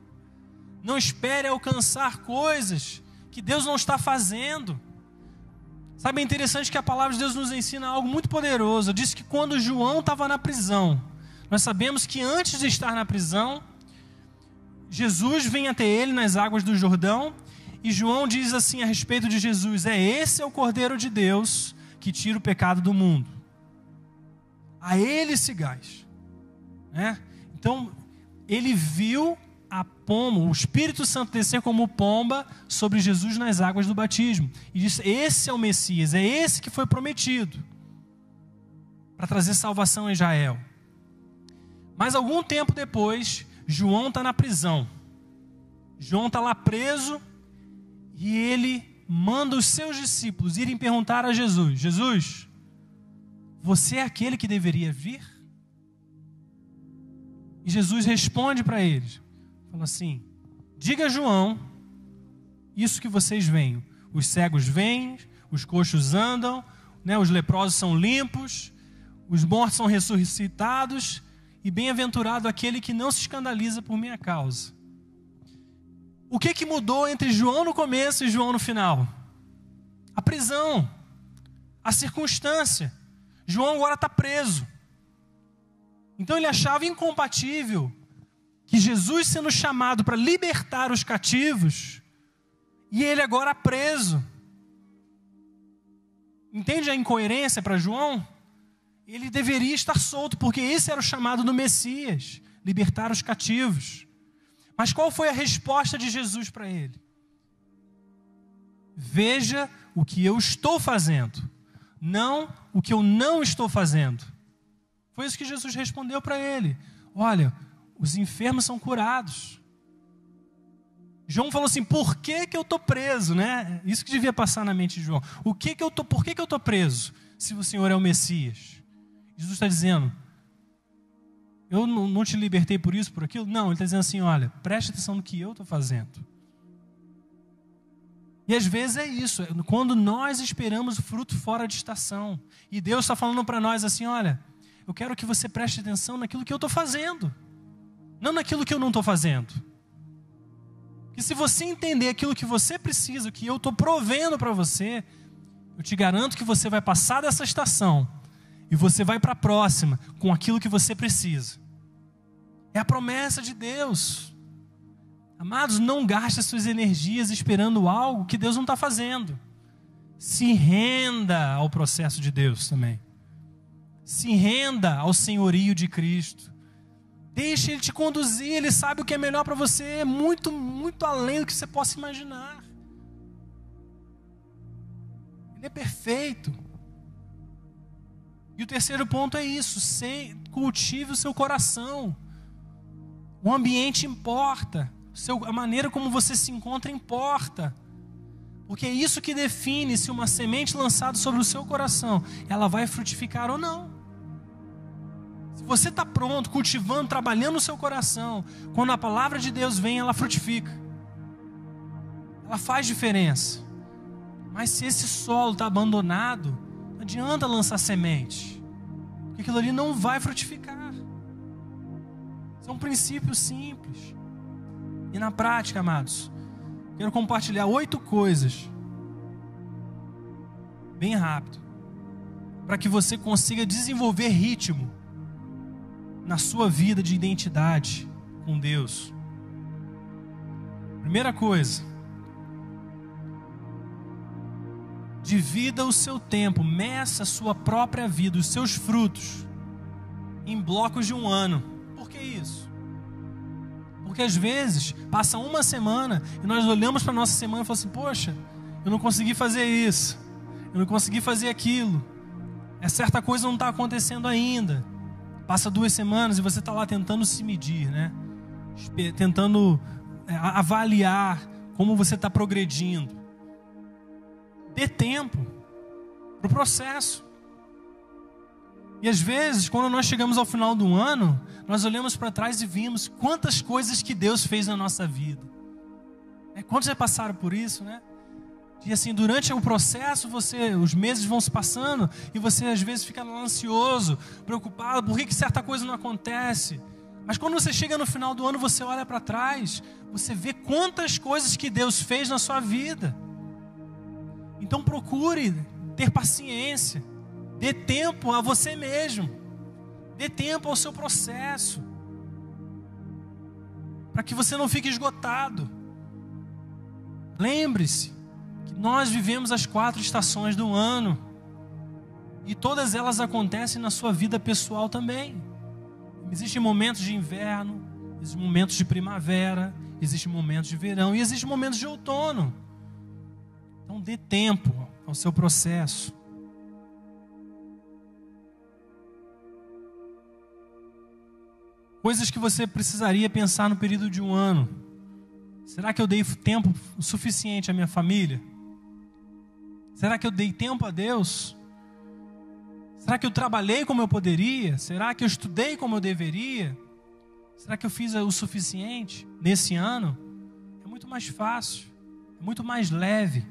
Não espere alcançar coisas que Deus não está fazendo. Sabe, é interessante que a palavra de Deus nos ensina algo muito poderoso. Diz que quando João estava na prisão, nós sabemos que antes de estar na prisão, Jesus vem até ele nas águas do Jordão, e João diz assim a respeito de Jesus: esse é o Cordeiro de Deus que tira o pecado do mundo. A ele sigais. Então, ele viu a pomba, o Espírito Santo descer como pomba sobre Jesus nas águas do batismo. E disse: esse é o Messias, é esse que foi prometido para trazer salvação a Israel. Mas algum tempo depois, João está na prisão. João está lá preso e ele manda os seus discípulos irem perguntar a Jesus: Jesus, você é aquele que deveria vir? E Jesus responde para eles, fala assim: diga a João isso que vocês veem. Os cegos vêm, os coxos andam, os leprosos são limpos, os mortos são ressuscitados, e bem-aventurado aquele que não se escandaliza por minha causa. O que mudou entre João no começo e João no final? A prisão, a circunstância. João agora está preso. Então ele achava incompatível que Jesus sendo chamado para libertar os cativos e ele agora preso. Entende a incoerência para João? Ele deveria estar solto, porque esse era o chamado do Messias, libertar os cativos. Mas qual foi a resposta de Jesus para ele? Veja o que eu estou fazendo, não o que eu não estou fazendo. Foi isso que Jesus respondeu para ele. Olha, os enfermos são curados. João falou assim, por que eu estou preso, né? Isso que devia passar na mente de João. Por que eu estou preso, se o Senhor é o Messias? Jesus está dizendo, eu não te libertei por isso, por aquilo? Não, ele está dizendo assim, olha, preste atenção no que eu estou fazendo. E às vezes é isso, quando nós esperamos o fruto fora de estação. E Deus está falando para nós assim, olha, eu quero que você preste atenção naquilo que eu estou fazendo, não naquilo que eu não estou fazendo. Porque se você entender aquilo que você precisa, o que eu estou provendo para você, eu te garanto que você vai passar dessa estação e você vai para a próxima com aquilo que você precisa. É a promessa de Deus. Amados, não gaste suas energias esperando algo que Deus não está fazendo. Se renda ao processo de Deus também. Se renda ao senhorio de Cristo. Deixe Ele te conduzir, Ele sabe o que é melhor para você, é muito, muito além do que você possa imaginar. Ele é perfeito. E o terceiro ponto é isso, cultive o seu coração. O ambiente importa, a maneira como você se encontra importa. Porque é isso que define se uma semente lançada sobre o seu coração, ela vai frutificar ou não. Se você está pronto, cultivando, trabalhando o seu coração, quando a palavra de Deus vem, ela frutifica. Ela faz diferença. Mas se esse solo está abandonado, não adianta lançar semente, porque aquilo ali não vai frutificar. São princípios simples. E na prática, amados, quero compartilhar 8 coisas, bem rápido, para que você consiga desenvolver ritmo na sua vida de identidade com Deus. Primeira coisa, divida o seu tempo, meça a sua própria vida, os seus frutos, em blocos de 1 ano. Por que isso? Porque às vezes passa uma semana e nós olhamos para a nossa semana e falamos assim, poxa, eu não consegui fazer isso, eu não consegui fazer aquilo, certa coisa não está acontecendo ainda. Passa 2 semanas e você está lá tentando se medir, né? Tentando avaliar como você está progredindo. Dê tempo para o processo. E às vezes, quando nós chegamos ao final do ano, nós olhamos para trás e vimos quantas coisas que Deus fez na nossa vida. Quantos já passaram por isso, né? E assim, durante o processo, os meses vão se passando e você às vezes fica ansioso, preocupado, por que certa coisa não acontece? Mas quando você chega no final do ano, você olha para trás, você vê quantas coisas que Deus fez na sua vida. Então procure ter paciência, dê tempo a você mesmo, dê tempo ao seu processo, para que você não fique esgotado. Lembre-se que nós vivemos as 4 estações do ano e todas elas acontecem na sua vida pessoal também. Existem momentos de inverno, existem momentos de primavera, existem momentos de verão e existem momentos de outono. Então dê tempo ao seu processo. Coisas que você precisaria pensar no período de 1 ano. Será que eu dei tempo suficiente à minha família? Será que eu dei tempo a Deus? Será que eu trabalhei como eu poderia? Será que eu estudei como eu deveria? Será que eu fiz o suficiente nesse ano? É muito mais fácil, é muito mais leve.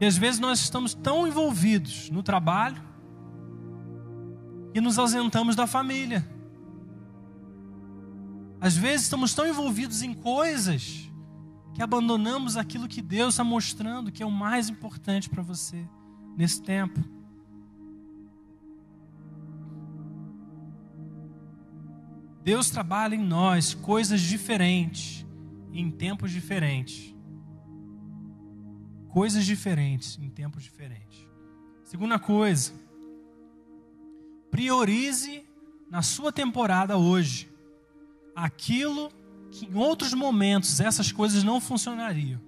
E às vezes nós estamos tão envolvidos no trabalho, e nos ausentamos da família. Às vezes estamos tão envolvidos em coisas que abandonamos aquilo que Deus está mostrando que é o mais importante para você nesse tempo. Deus trabalha em nós coisas diferentes, em tempos diferentes. Coisas diferentes, em tempos diferentes. Segunda coisa, priorize na sua temporada hoje aquilo que em outros momentos essas coisas não funcionariam.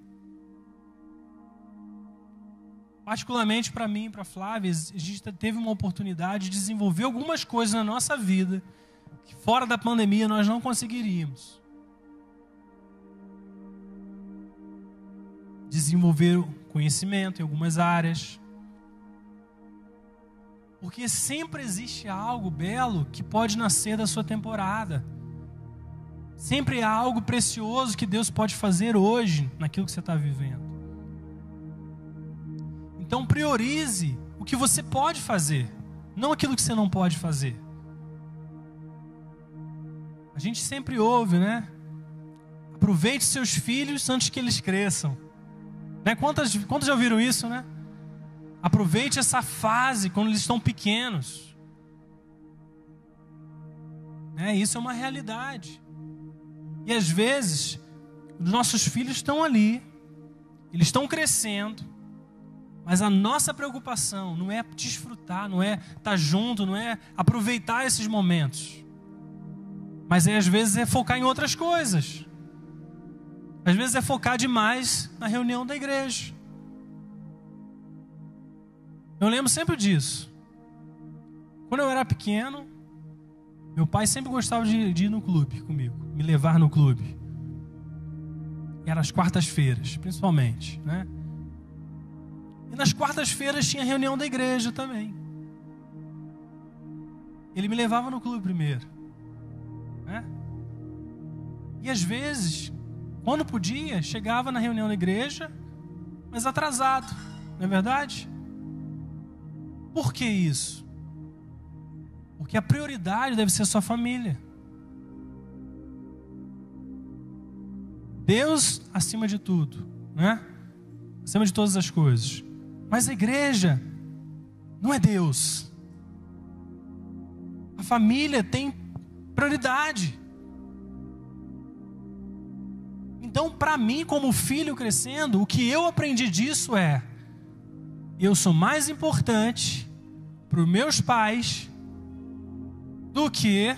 Particularmente para mim e para a Flávia, a gente teve uma oportunidade de desenvolver algumas coisas na nossa vida que fora da pandemia nós não conseguiríamos. Desenvolver conhecimento em algumas áreas. Porque sempre existe algo belo que pode nascer da sua temporada. Sempre há algo precioso que Deus pode fazer hoje naquilo que você está vivendo. Então priorize o que você pode fazer, não aquilo que você não pode fazer. A gente sempre ouve, né? Aproveite seus filhos antes que eles cresçam. Né? Quantos já ouviram isso, né? Aproveite essa fase quando eles estão pequenos. Isso é uma realidade. E às vezes, os nossos filhos estão ali, eles estão crescendo, mas a nossa preocupação não é desfrutar, não é estar junto, não é aproveitar esses momentos. Mas às vezes é focar em outras coisas. Às vezes é focar demais na reunião da igreja. Eu lembro sempre disso. Quando eu era pequeno, meu pai sempre gostava de ir no clube comigo, me levar no clube. Era às quartas-feiras, principalmente, né? E nas quartas-feiras tinha reunião da igreja também. Ele me levava no clube primeiro, né? E às vezes, quando podia, chegava na reunião da igreja, mas atrasado, não é verdade? Por que isso? Porque a prioridade deve ser a sua família. Deus acima de tudo, né? Acima de todas as coisas. Mas a igreja não é Deus. A família tem prioridade. Então, para mim, como filho crescendo, o que eu aprendi disso é: eu sou mais importante para os meus pais do que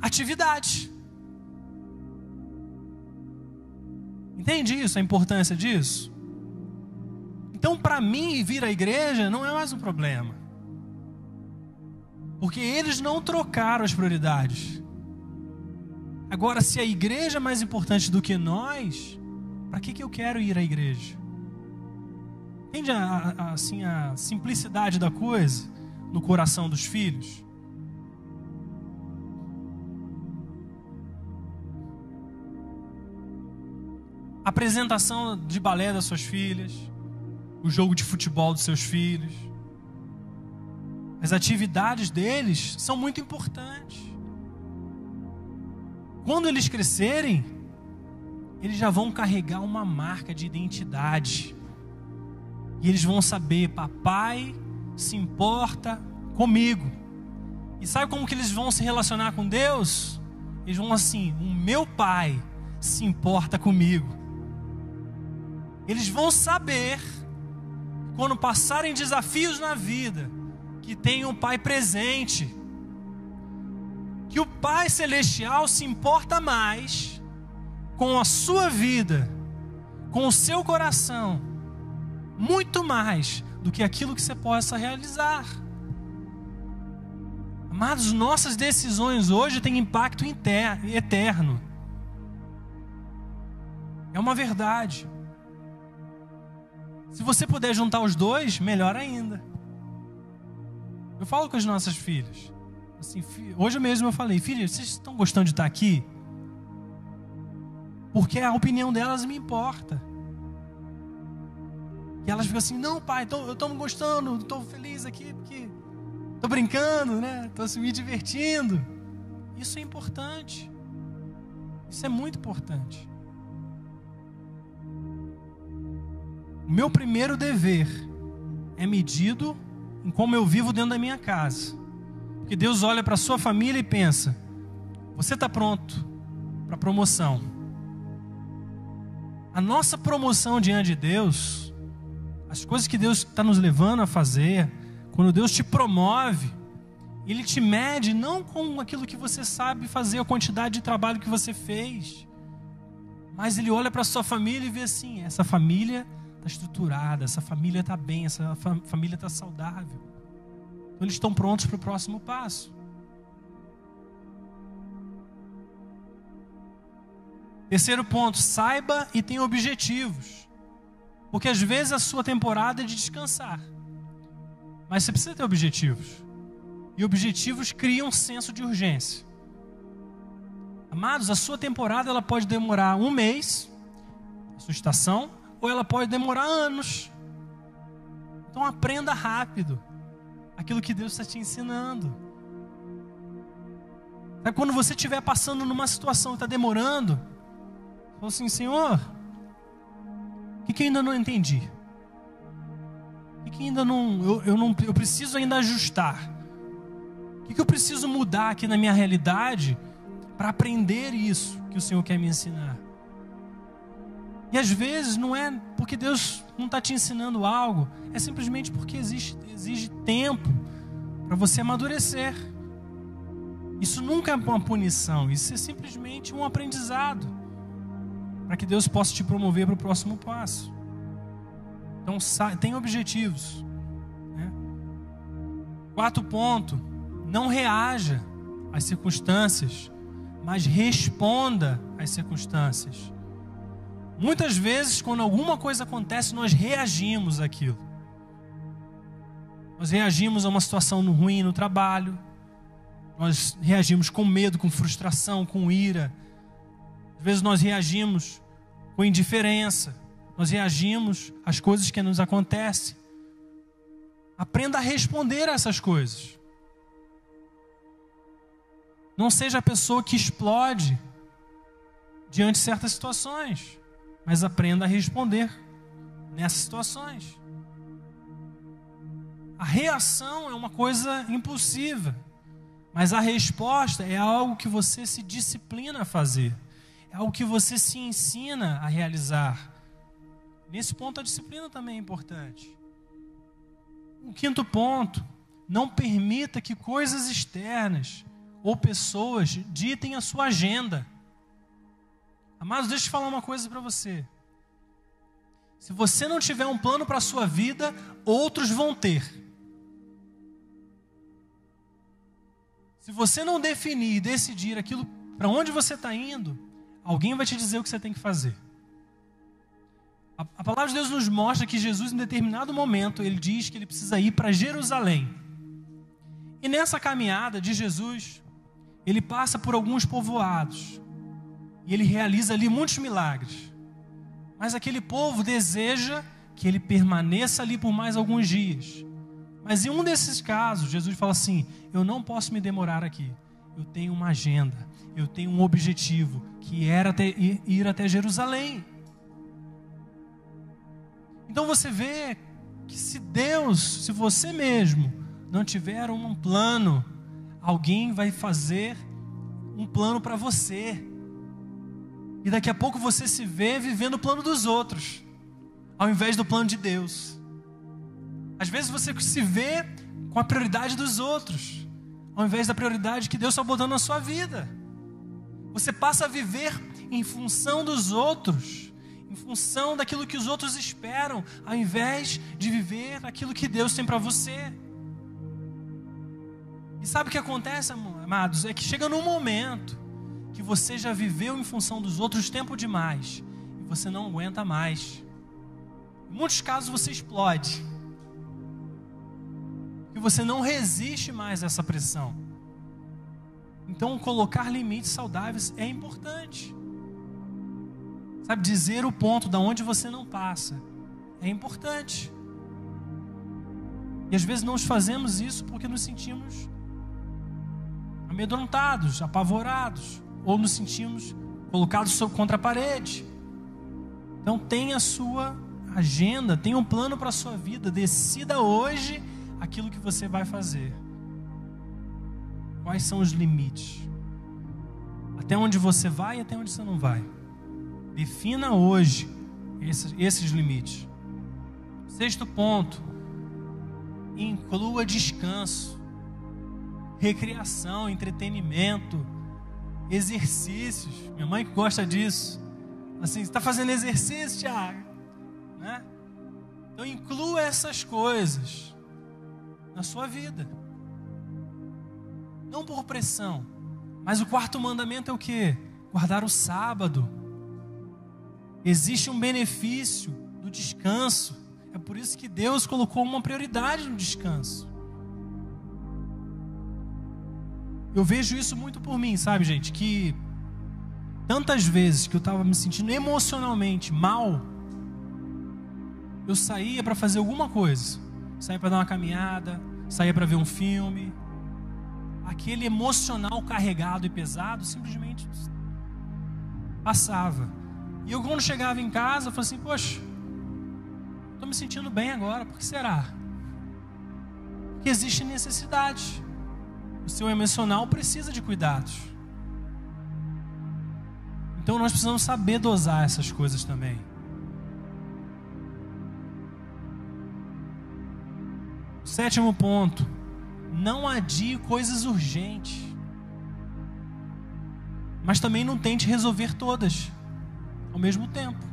atividade. Entende isso, a importância disso? Então, para mim, vir à igreja não é mais um problema. Porque eles não trocaram as prioridades. Agora, se a igreja é mais importante do que nós, para que eu quero ir à igreja? Entende a simplicidade da coisa no coração dos filhos? Apresentação de balé das suas filhas, o jogo de futebol dos seus filhos, as atividades deles são muito importantes. Quando eles crescerem, eles já vão carregar uma marca de identidade. E eles vão saber: papai se importa comigo. E sabe como que eles vão se relacionar com Deus? Eles vão assim: o meu pai se importa comigo. Eles vão saber, quando passarem desafios na vida, que tem um pai presente. Que o Pai Celestial se importa mais com a sua vida, com o seu coração, muito mais do que aquilo que você possa realizar. Amados, nossas decisões hoje têm impacto eterno. É uma verdade. Se você puder juntar os dois, melhor ainda. Eu falo com as nossas filhas. Assim, hoje mesmo eu falei: filha, vocês estão gostando de estar aqui? Porque a opinião delas me importa. E elas ficam assim: não, pai, eu estou gostando, estou feliz aqui, porque Tô brincando, né? Tô me divertindo. Isso é importante. Isso é muito importante. O meu primeiro dever é medido em como eu vivo dentro da minha casa. Porque Deus olha para a sua família e pensa: você está pronto para promoção. A nossa promoção diante de Deus, as coisas que Deus está nos levando a fazer, quando Deus te promove, Ele te mede não com aquilo que você sabe fazer, a quantidade de trabalho que você fez, mas Ele olha para a sua família e vê assim: essa família está estruturada, essa família está bem, essa família está saudável. Então eles estão prontos para o próximo passo. Terceiro ponto: saiba e tenha objetivos. Porque às vezes a sua temporada é de descansar, mas você precisa ter objetivos. E objetivos criam um senso de urgência. Amados, a sua temporada ela pode demorar um mês, a sua estação, ou ela pode demorar anos. Então aprenda rápido aquilo que Deus está te ensinando. Sabe, quando você estiver passando numa situação e está demorando, fala assim: Senhor, o que eu ainda não entendi? O que ainda não, eu preciso ainda ajustar? O que eu preciso mudar aqui na minha realidade para aprender isso que o Senhor quer me ensinar? E às vezes não é porque Deus não está te ensinando algo, é simplesmente porque exige tempo para você amadurecer. Isso nunca é uma punição, isso é simplesmente um aprendizado, para que Deus possa te promover para o próximo passo. Então, tenha objetivos, né? Quarto ponto: não reaja às circunstâncias, mas responda às circunstâncias. Muitas vezes, quando alguma coisa acontece, nós reagimos àquilo. Nós reagimos a uma situação ruim no trabalho, nós reagimos com medo, com frustração, com ira. Às vezes nós reagimos com indiferença, nós reagimos às coisas que nos acontecem. Aprenda a responder a essas coisas. Não seja a pessoa que explode diante de certas situações, mas aprenda a responder nessas situações. A reação é uma coisa impulsiva, mas a resposta é algo que você se disciplina a fazer, é algo que você se ensina a realizar. Nesse ponto a disciplina também é importante. O quinto ponto: não permita que coisas externas ou pessoas ditem a sua agenda. Amados, deixa eu falar uma coisa para você. Se você não tiver um plano para a sua vida, outros vão ter. Se você não definir e decidir aquilo para onde você está indo, alguém vai te dizer o que você tem que fazer. A palavra de Deus nos mostra que Jesus, em determinado momento, ele diz que ele precisa ir para Jerusalém. E nessa caminhada de Jesus, ele passa por alguns povoados. E ele realiza ali muitos milagres. Mas aquele povo deseja que ele permaneça ali por mais alguns dias. Mas em um desses casos, Jesus fala assim: eu não posso me demorar aqui. Eu tenho uma agenda, eu tenho um objetivo, que era ir até Jerusalém. Então você vê que se você mesmo não tiver um plano, alguém vai fazer um plano para você. E daqui a pouco você se vê vivendo o plano dos outros, ao invés do plano de Deus. Às vezes você se vê com a prioridade dos outros, ao invés da prioridade que Deus está botando na sua vida. Você passa a viver em função dos outros, em função daquilo que os outros esperam, ao invés de viver aquilo que Deus tem para você. E sabe o que acontece, amados? É que chega num momento que você já viveu em função dos outros tempo demais e você não aguenta mais. Em muitos casos você explode, e você não resiste mais a essa pressão. Então colocar limites saudáveis é importante. Sabe, dizer o ponto da onde você não passa é importante. E às vezes nós fazemos isso porque nos sentimos amedrontados, apavorados, ou nos sentimos colocados contra a parede. Então tenha a sua agenda, tenha um plano para a sua vida. Decida hoje aquilo que você vai fazer. Quais são os limites? Até onde você vai e até onde você não vai. Defina hoje esses limites. 6º ponto: inclua descanso, recreação, entretenimento, exercícios. Minha mãe que gosta disso. Assim, você está fazendo exercício, Thiago? Né? Então inclua essas coisas na sua vida. Não por pressão. Mas o 4º mandamento é o quê? Guardar o sábado. Existe um benefício do descanso. É por isso que Deus colocou uma prioridade no descanso. Eu vejo isso muito por mim, sabe, gente? Que tantas vezes que eu estava me sentindo emocionalmente mal, eu saía para fazer alguma coisa. Saía para dar uma caminhada, saía para ver um filme. Aquele emocional carregado e pesado simplesmente passava. E eu, quando chegava em casa, eu falei assim: poxa, estou me sentindo bem agora. Por que será? Porque existe necessidade. O seu emocional precisa de cuidados. Então nós precisamos saber dosar essas coisas também. O 7º ponto: não adie coisas urgentes, mas também não tente resolver todas ao mesmo tempo.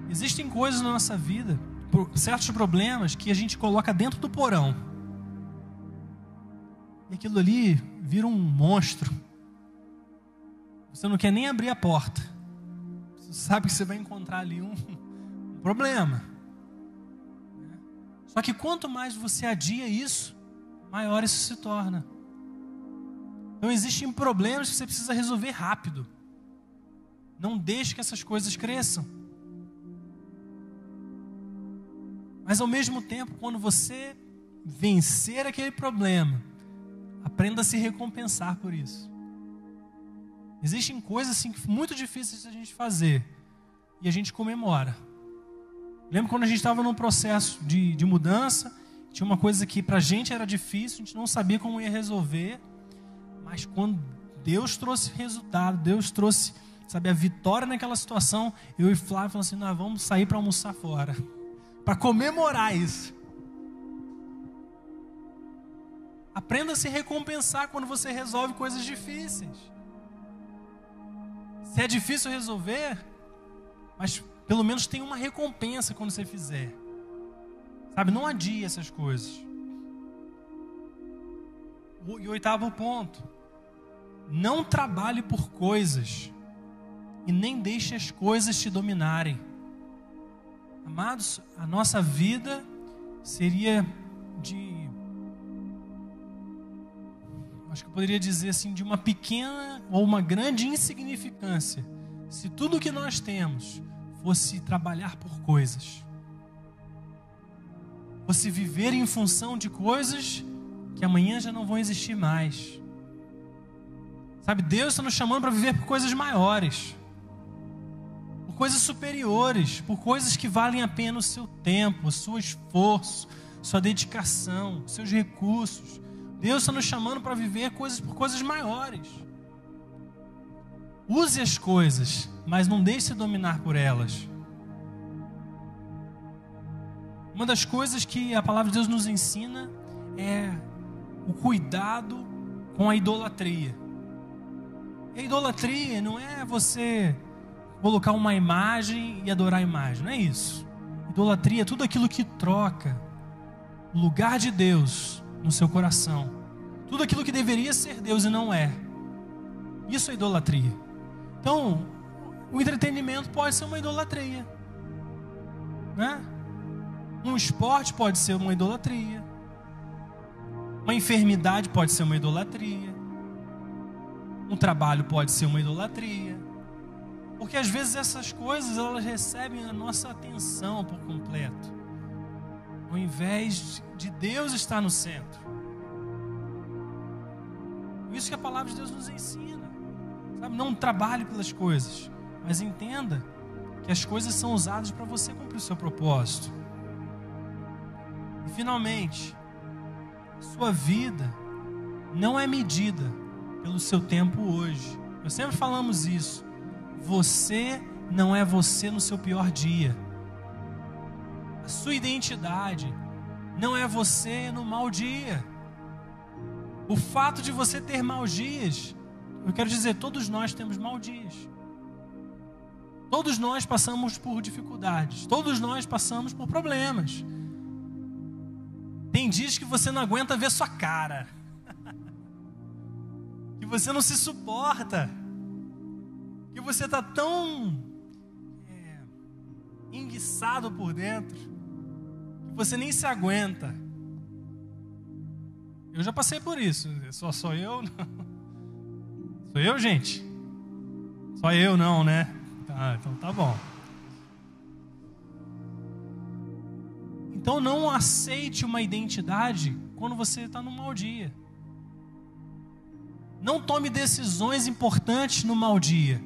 Existem coisas na nossa vida, certos problemas que a gente coloca dentro do porão, e aquilo ali vira um monstro. Você não quer nem abrir a porta. Você sabe que você vai encontrar ali um problema. Só que quanto mais você adia isso, maior isso se torna. Então existem problemas que você precisa resolver rápido. Não deixe que essas coisas cresçam. Mas ao mesmo tempo, quando você vencer aquele problema, aprenda a se recompensar por isso. Existem coisas assim muito difíceis de a gente fazer e a gente comemora. Lembra quando a gente estava num processo de mudança, tinha uma coisa que pra gente era difícil, a gente não sabia como ia resolver, mas quando Deus trouxe resultado, Deus trouxe, sabe, a vitória naquela situação, eu e Flávio falamos assim: nós vamos sair para almoçar fora, para comemorar isso. Aprenda a se recompensar quando você resolve coisas difíceis. Se é difícil resolver, mas pelo menos tem uma recompensa quando você fizer. Sabe, não adie essas coisas. E o 8º ponto: não trabalhe por coisas e nem deixe as coisas te dominarem. Amados, a nossa vida seria acho que eu poderia dizer assim, de uma pequena ou uma grande insignificância, se tudo que nós temos fosse trabalhar por coisas, fosse viver em função de coisas que amanhã já não vão existir mais. Sabe, Deus está nos chamando para viver por coisas maiores, por coisas superiores, por coisas que valem a pena o seu tempo, o seu esforço, sua dedicação, seus recursos. Deus está nos chamando para viver por coisas maiores. Use as coisas, mas não deixe se dominar por elas. Uma das coisas que a palavra de Deus nos ensina é o cuidado com a idolatria. E a idolatria não é você colocar uma imagem e adorar a imagem, não é isso. Idolatria é tudo aquilo que troca o lugar de Deus no seu coração, tudo aquilo que deveria ser Deus e não é. Isso é idolatria. Então, o entretenimento pode ser uma idolatria, né? Um esporte pode ser uma idolatria, uma enfermidade pode ser uma idolatria, um trabalho pode ser uma idolatria, porque às vezes essas coisas elas recebem a nossa atenção por completo. ao invés de Deus estar no centro. Por isso que a palavra de Deus nos ensina, sabe? Não trabalhe pelas coisas, mas entenda que as coisas são usadas para você cumprir o seu propósito. E finalmente, a sua vida não é medida pelo seu tempo hoje. Nós sempre falamos isso. Você não é você no seu pior dia. A sua identidade não é você no mau dia. O fato de você ter maus dias, eu quero dizer, todos nós temos maus dias. Todos nós passamos por dificuldades. Todos nós passamos por problemas. Tem dias que você não aguenta ver sua cara. Que você não se suporta. Que você está tão enguiçado por dentro que você nem se aguenta. Eu já passei por isso. Só eu? Não. Sou eu, gente? Só eu não, né? Ah, então tá bom. Então não aceite uma identidade quando você está num mau dia. Não tome decisões importantes no mau dia.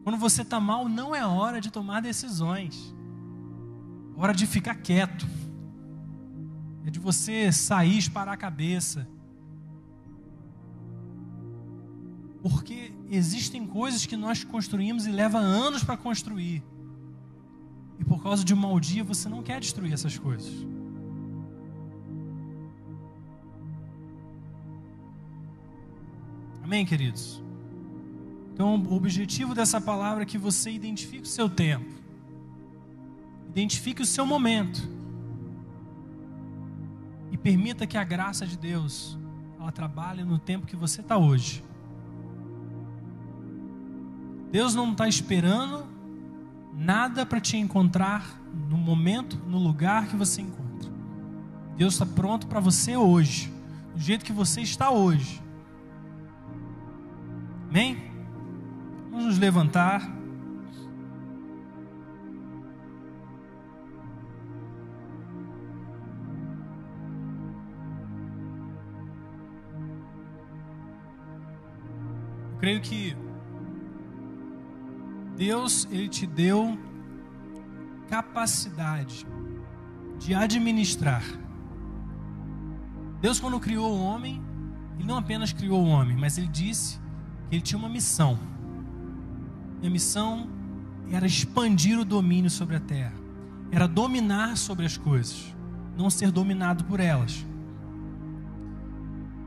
Quando você está mal, não é hora de tomar decisões. É hora de ficar quieto. É de você sair, esparar a cabeça. Porque existem coisas que nós construímos e leva anos para construir. E por causa de um mau dia, você não quer destruir essas coisas. Amém, queridos? Então, o objetivo dessa palavra é que você identifique o seu tempo. Identifique o seu momento. E permita que a graça de Deus, ela trabalhe no tempo que você está hoje. Deus não está esperando nada para te encontrar no momento, no lugar que você encontra. Deus está pronto para você hoje, do jeito que você está hoje. Amém? Vamos nos levantar. Eu creio que Deus, Ele te deu capacidade de administrar. Deus, quando criou o homem, Ele não apenas criou o homem, mas Ele disse que Ele tinha uma missão. E a missão era expandir o domínio sobre a terra. Era dominar sobre as coisas, não ser dominado por elas.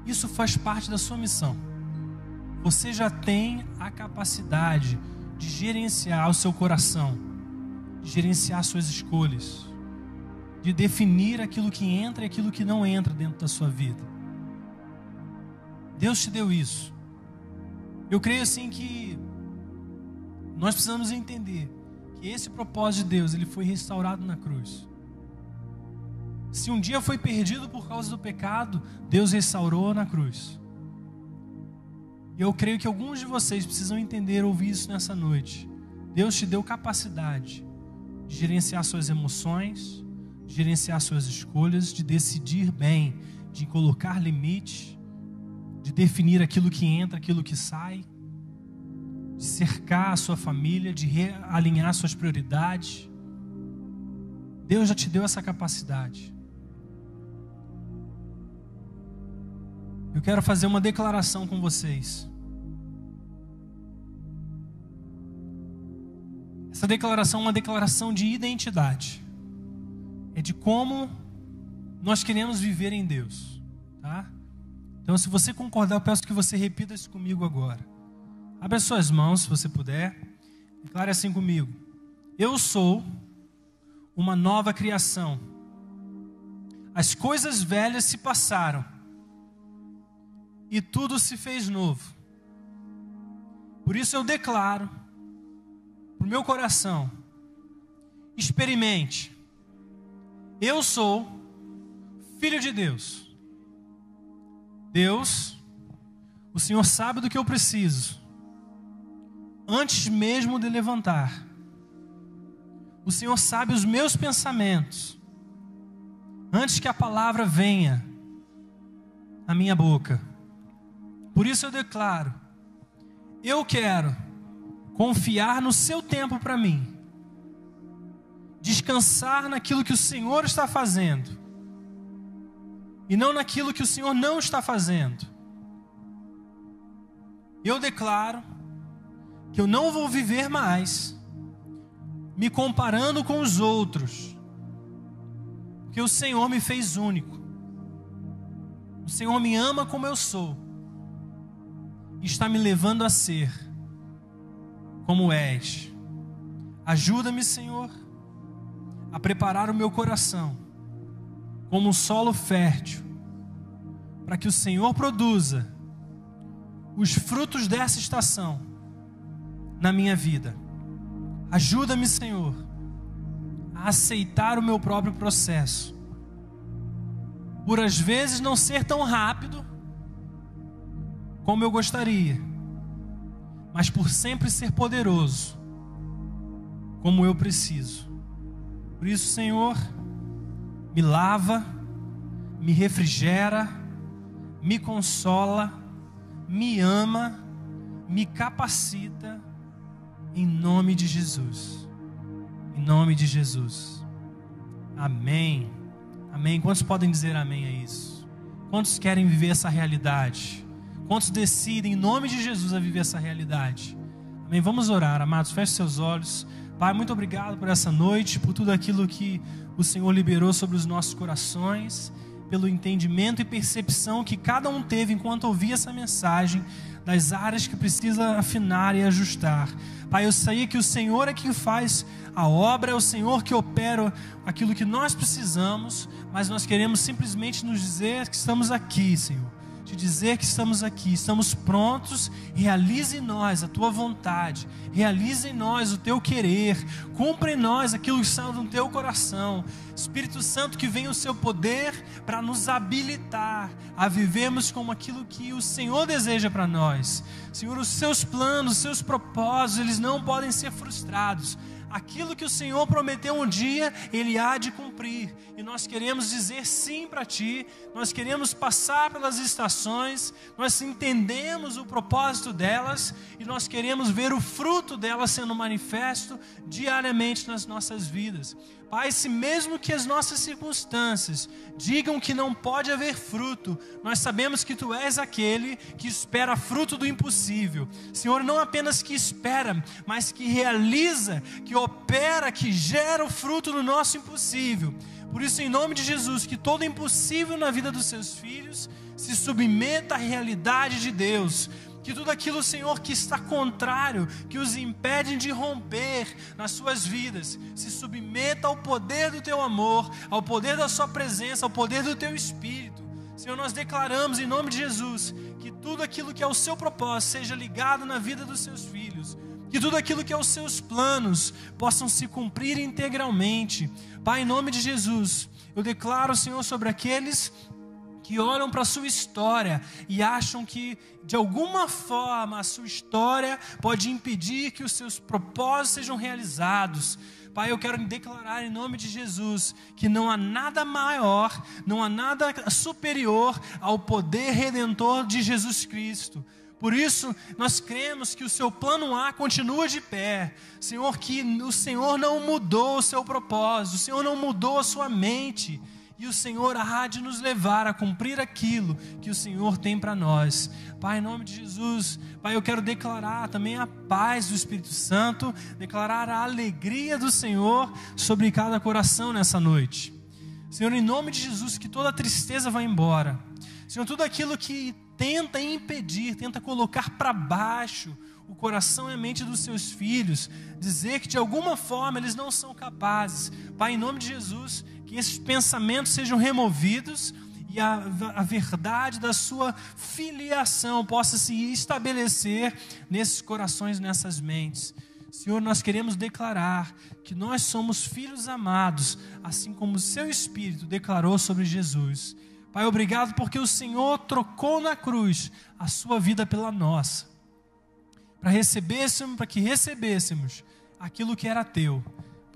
Isso faz parte da sua missão. Você já tem a capacidade de gerenciar o seu coração, de gerenciar suas escolhas, de definir aquilo que entra e aquilo que não entra dentro da sua vida. Deus te deu isso. Eu creio assim que nós precisamos entender que esse propósito de Deus, ele foi restaurado na cruz. Se um dia foi perdido por causa do pecado, Deus restaurou na cruz. E eu creio que alguns de vocês precisam entender, ouvir isso nessa noite. Deus te deu capacidade de gerenciar suas emoções, de gerenciar suas escolhas, de decidir bem, de colocar limites, de definir aquilo que entra, aquilo que sai, de cercar a sua família, de realinhar suas prioridades. Deus já te deu essa capacidade. Eu quero fazer uma declaração com vocês. Essa declaração é uma declaração de identidade. É de como nós queremos viver em Deus, tá? Então, se você concordar, eu peço que você repita isso comigo agora. Abra suas mãos, se você puder. Declare assim comigo: eu sou uma nova criação. As coisas velhas se passaram e tudo se fez novo. Por isso eu declaro para o meu coração: experimente. Eu sou filho de Deus. Deus, o Senhor sabe do que eu preciso. Antes mesmo de levantar, O Senhor sabe os meus pensamentos, antes que a palavra venha à minha boca. Por isso eu declaro: eu quero confiar no seu tempo para mim, descansar naquilo que o Senhor está fazendo, e não naquilo que o Senhor não está fazendo. Eu declaro que eu não vou viver mais me comparando com os outros, porque o Senhor me fez único. O Senhor me ama como eu sou e está me levando a ser como és. Ajuda-me, Senhor, a preparar o meu coração como um solo fértil, para que o Senhor produza os frutos dessa estação na minha vida. Ajuda-me, Senhor, a aceitar o meu próprio processo, por às vezes não ser tão rápido como eu gostaria, mas por sempre ser poderoso como eu preciso. Por isso, Senhor, me lava, me refrigera, me consola, me ama, me capacita, em nome de Jesus. Em nome de Jesus. Amém. Amém. Quantos podem dizer amém a isso? Quantos querem viver essa realidade? Quantos decidem, em nome de Jesus, a viver essa realidade? Amém. Vamos orar, amados. Feche seus olhos. Pai, muito obrigado por essa noite, por tudo aquilo que o Senhor liberou sobre os nossos corações, pelo entendimento e percepção que cada um teve enquanto ouvia essa mensagem, das áreas que precisa afinar e ajustar. Pai, eu sei que o Senhor é quem faz a obra, é o Senhor que opera aquilo que nós precisamos, mas nós queremos simplesmente nos dizer que estamos aqui, Senhor. Te dizer que estamos aqui, estamos prontos. Realize em nós a tua vontade, realize em nós o teu querer, cumpra em nós aquilo que está no teu coração. Espírito Santo, que venha o seu poder para nos habilitar a vivermos como aquilo que o Senhor deseja para nós. Senhor, os seus planos, os seus propósitos, eles não podem ser frustrados. Aquilo que o Senhor prometeu um dia, Ele há de cumprir. E nós queremos dizer sim para Ti. Nós queremos passar pelas estações. Nós entendemos o propósito delas. E nós queremos ver o fruto delas sendo manifesto diariamente nas nossas vidas. Pai, se mesmo que as nossas circunstâncias digam que não pode haver fruto, nós sabemos que Tu és aquele que espera fruto do impossível. Senhor, não apenas que espera, mas que realiza, que opera, que gera o fruto do nosso impossível. Por isso, em nome de Jesus, que todo impossível na vida dos Seus filhos se submeta à realidade de Deus. Que tudo aquilo, Senhor, que está contrário, que os impede de romper nas suas vidas, se submeta ao poder do Teu amor, ao poder da Sua presença, ao poder do Teu Espírito. Senhor, nós declaramos em nome de Jesus, que tudo aquilo que é o Seu propósito seja ligado na vida dos Seus filhos. Que tudo aquilo que é os Seus planos possam se cumprir integralmente. Pai, em nome de Jesus, eu declaro, Senhor, sobre aqueles que olham para a sua história e acham que, de alguma forma, a sua história pode impedir que os seus propósitos sejam realizados. Pai, eu quero declarar em nome de Jesus que não há nada maior, não há nada superior ao poder redentor de Jesus Cristo. Por isso, nós cremos que o seu plano A continua de pé. Senhor, que o Senhor não mudou o seu propósito, o Senhor não mudou a sua mente. E o Senhor há de nos levar a cumprir aquilo que o Senhor tem para nós. Pai, em nome de Jesus, Pai, eu quero declarar também a paz do Espírito Santo, declarar a alegria do Senhor sobre cada coração nessa noite. Senhor, em nome de Jesus, que toda tristeza vá embora. Senhor, tudo aquilo que tenta impedir, tenta colocar para baixo o coração e a mente dos seus filhos, dizer que de alguma forma eles não são capazes. Pai, em nome de Jesus, que esses pensamentos sejam removidos e a verdade da sua filiação possa se estabelecer nesses corações, nessas mentes. Senhor, nós queremos declarar que nós somos filhos amados, assim como o seu Espírito declarou sobre Jesus. Pai, obrigado porque o Senhor trocou na cruz a sua vida pela nossa, para que recebêssemos aquilo que era teu.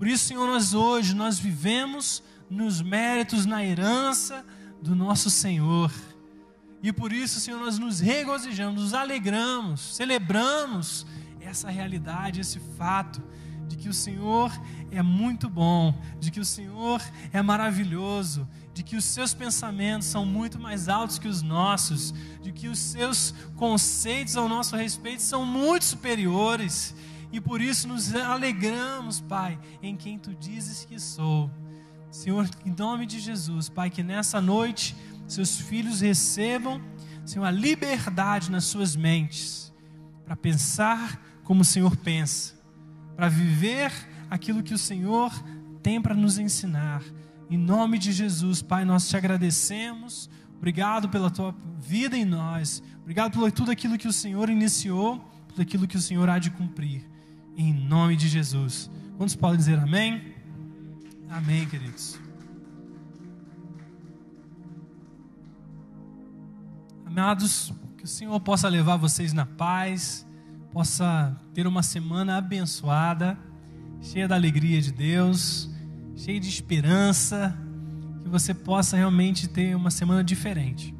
Por isso, Senhor, hoje nós vivemos nos méritos, na herança do nosso Senhor. E por isso, Senhor, nós nos regozijamos, nos alegramos, celebramos essa realidade, esse fato de que o Senhor é muito bom, de que o Senhor é maravilhoso, de que os seus pensamentos são muito mais altos que os nossos, de que os seus conceitos ao nosso respeito são muito superiores. E por isso nos alegramos, Pai, em quem Tu dizes que sou. Senhor, em nome de Jesus, Pai, que nessa noite Seus filhos recebam, Senhor, a liberdade nas suas mentes para pensar como o Senhor pensa, para viver aquilo que o Senhor tem para nos ensinar. Em nome de Jesus, Pai, nós Te agradecemos. Obrigado pela Tua vida em nós. Obrigado por tudo aquilo que o Senhor iniciou, por aquilo que o Senhor há de cumprir. Em nome de Jesus. Quantos podem dizer amém? Amém, queridos. Amados, que o Senhor possa levar vocês na paz, possa ter uma semana abençoada, cheia da alegria de Deus, cheia de esperança, que você possa realmente ter uma semana diferente.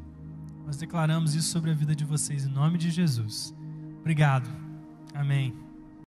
Nós declaramos isso sobre a vida de vocês em nome de Jesus. Obrigado. Amém.